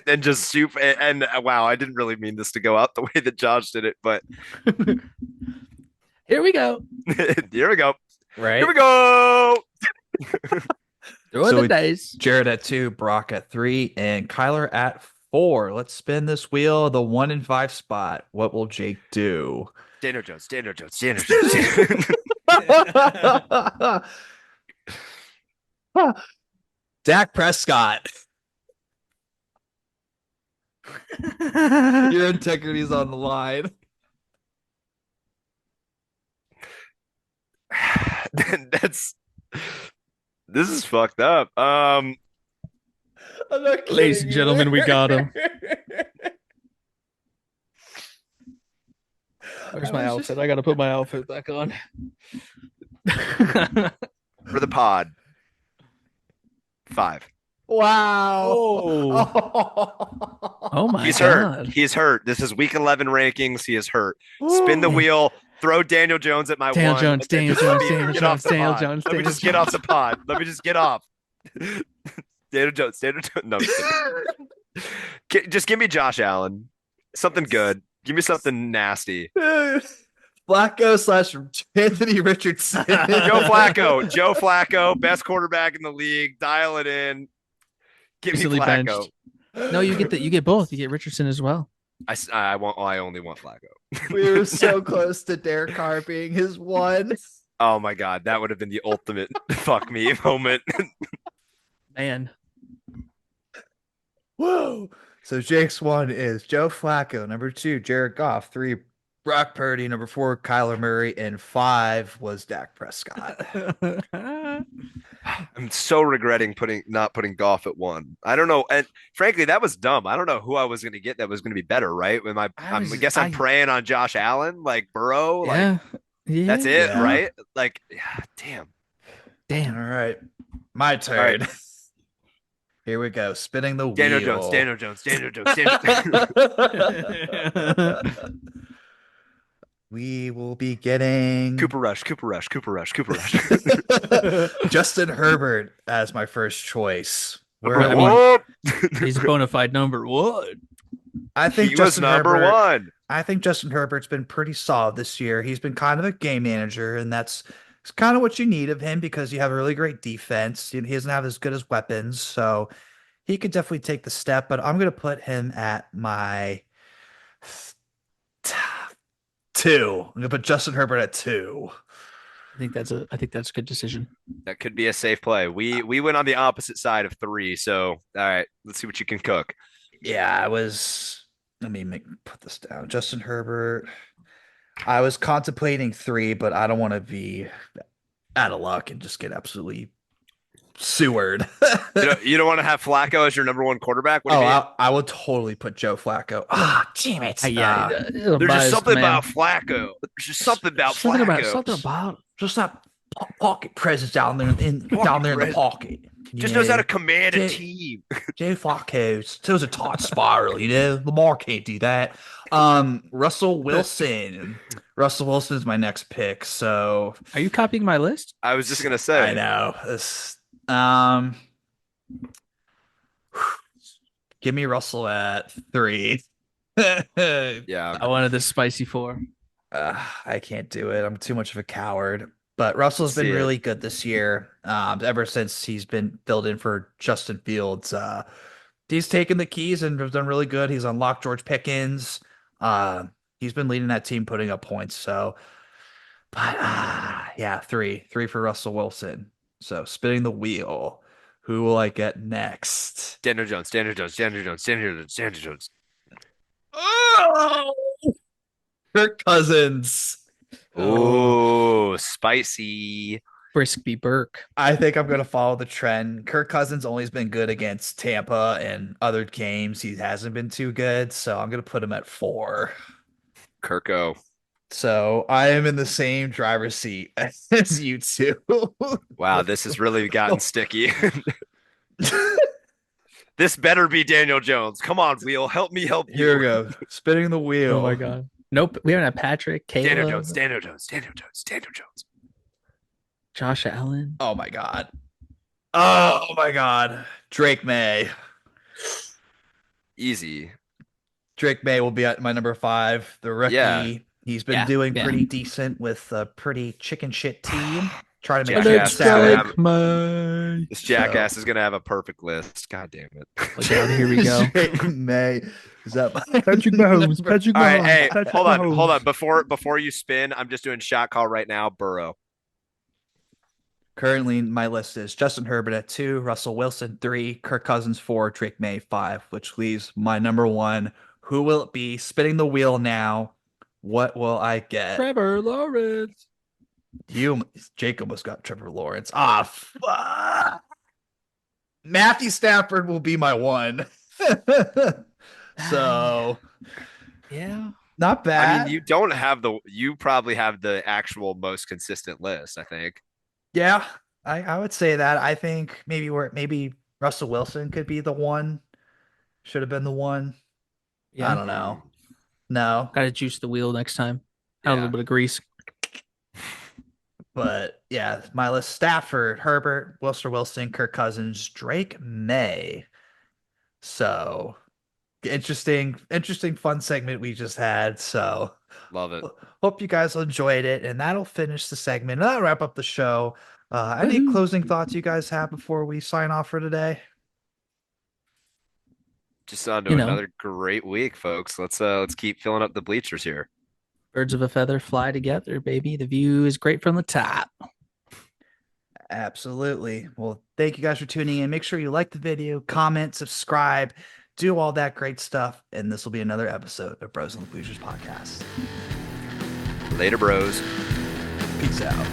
And just soup and wow, I didn't really mean this to go out the way that Josh did it, but Here we go. here we go. Right. Here we go. Through the days. Jared at 2, Brock at 3, and Kyler at 4. Let's spin this wheel, the 1 and 5 spot. What will Jake do? Daniel Jones. Dak Prescott. Your integrity's on the line. This is fucked up. Ladies and gentlemen, we got him. Where's my outfit? I gotta put my outfit back on. For the pod. 5. Wow. Oh my He's God. hurt. He's hurt. This is week 11 rankings. He is hurt. Spin the wheel. Throw Daniel Jones at my Daniel 1. Jones, Daniel Jones, Daniel Jones, Daniel Jones. Let me just get off the pod. Let me just get off. Daniel Jones. No. Just give me Josh Allen. Something good. Give me something nasty. Flacco / Anthony Richardson. Joe Flacco, best quarterback in the league. Dial it in. Give me Easily Flacco. benched. No, you get both. You get Richardson as well. I only want Flacco. We were so close to Derek Carr being his 1. Oh my God, that would have been the ultimate fuck me moment. Man. Whoa. So Jake's 1 is Joe Flacco. Number 2, Jared Goff. 3, Brock Purdy. Number 4, Kyler Murray. And 5 was Dak Prescott. I'm so regretting not putting Goff at 1. I don't know, and frankly, that was dumb. I don't know who I was going to get that was going to be better, right? When I'm praying on Josh Allen, like Burrow, yeah. That's it, right? Like, damn. All right, my turn. Right. Here we go. Spinning the Daniel wheel. Jones. We will be getting Cooper Rush. Justin Herbert as my first choice. He's a bona fide number 1. I think he was number 1. I think Justin Herbert's been pretty solid this year. He's been kind of a game manager, and that's kind of what you need of him because you have a really great defense. He doesn't have as good as weapons, so he could definitely take the step. But I'm going to put him at my 2. I'm going to put Justin Herbert at 2. I think that's a good decision. That could be a safe play. We went on the opposite side of 3, so all right, let's see what you can cook. Yeah, let me put this down. Justin Herbert. I was contemplating 3, but I don't want to be out of luck and just get absolutely sewered. You don't want to have Flacco as your number 1 quarterback? What do you mean? I would totally put Joe Flacco. Ah, damn it. There's just something about Flacco. There's just something about Flacco. Something about just that pocket presence down there in the pocket. Just knows how to command a team. Joe Flacco shows a tight spiral, Lamar can't do that. Russell Wilson. Russell Wilson is my next pick. So are you copying my list? I was just gonna say. I know. This give me Russell at 3. Yeah. I wanted this spicy 4. I can't do it. I'm too much of a coward. But Russell's been really good this year. Ever since he's been filled in for Justin Fields. He's taken the keys and has done really good. He's unlocked George Pickens. He's been leading that team, putting up points. So, but yeah, 3 for Russell Wilson. So spinning the wheel. Who will I get next? Daniel Jones. Oh! Kirk Cousins. Oh, spicy. Frisky Burke. I think I'm going to follow the trend. Kirk Cousins only has been good against Tampa and other games. He hasn't been too good, so I'm going to put him at 4. Kirko. So I am in the same driver's seat as you two. Wow, this has really gotten sticky. This better be Daniel Jones. Come on, wheel. Help me help you. Here we go. Spinning the wheel. Oh my God. Nope. We haven't had Patrick, Caleb. Daniel Jones. Josh Allen. Oh my God. Oh my God. Drake May. Easy. Drake May will be at my number 5. The rookie. Yeah. He's been doing pretty decent with a pretty chicken shit team. Trying to make this jackass is gonna have a perfect list. God damn it! Here we go. Drake May. Is that Patrick Mahomes? Patrick Mahomes. All right, hey, Patrick hold on. Mahomes. Before you spin, I'm just doing shot call right now. Burrow. Currently, my list is Justin Herbert at 2, Russell Wilson 3, Kirk Cousins 4, Drake May 5, which leaves my number 1. Who will it be? Spinning the wheel now. What will I get? Trevor Lawrence. Jake almost got Trevor Lawrence. Fuck. Matthew Stafford will be my 1. So, yeah, not bad. I mean, you probably have the actual most consistent list, I think. Yeah, I would say that. I think maybe Russell Wilson could be the 1. Should have been the 1. Yeah. I don't know. No. Got to juice the wheel next time. Add a little bit of grease. But yeah, my list: Stafford, Herbert, Wilson, Kirk Cousins, Drake May. So interesting, fun segment we just had. So love it. Hope you guys enjoyed it, and that'll finish the segment. And that'll wrap up the show. Any closing thoughts you guys have before we sign off for today? Just on to another great week, folks. Let's keep filling up the bleachers here. Birds of a feather fly together, baby. The view is great from the top. Absolutely. Well, thank you guys for tuning in. Make sure you like the video, comment, subscribe, do all that great stuff. And this will be another episode of Bros and the Bleachers podcast. Later, bros. Peace out.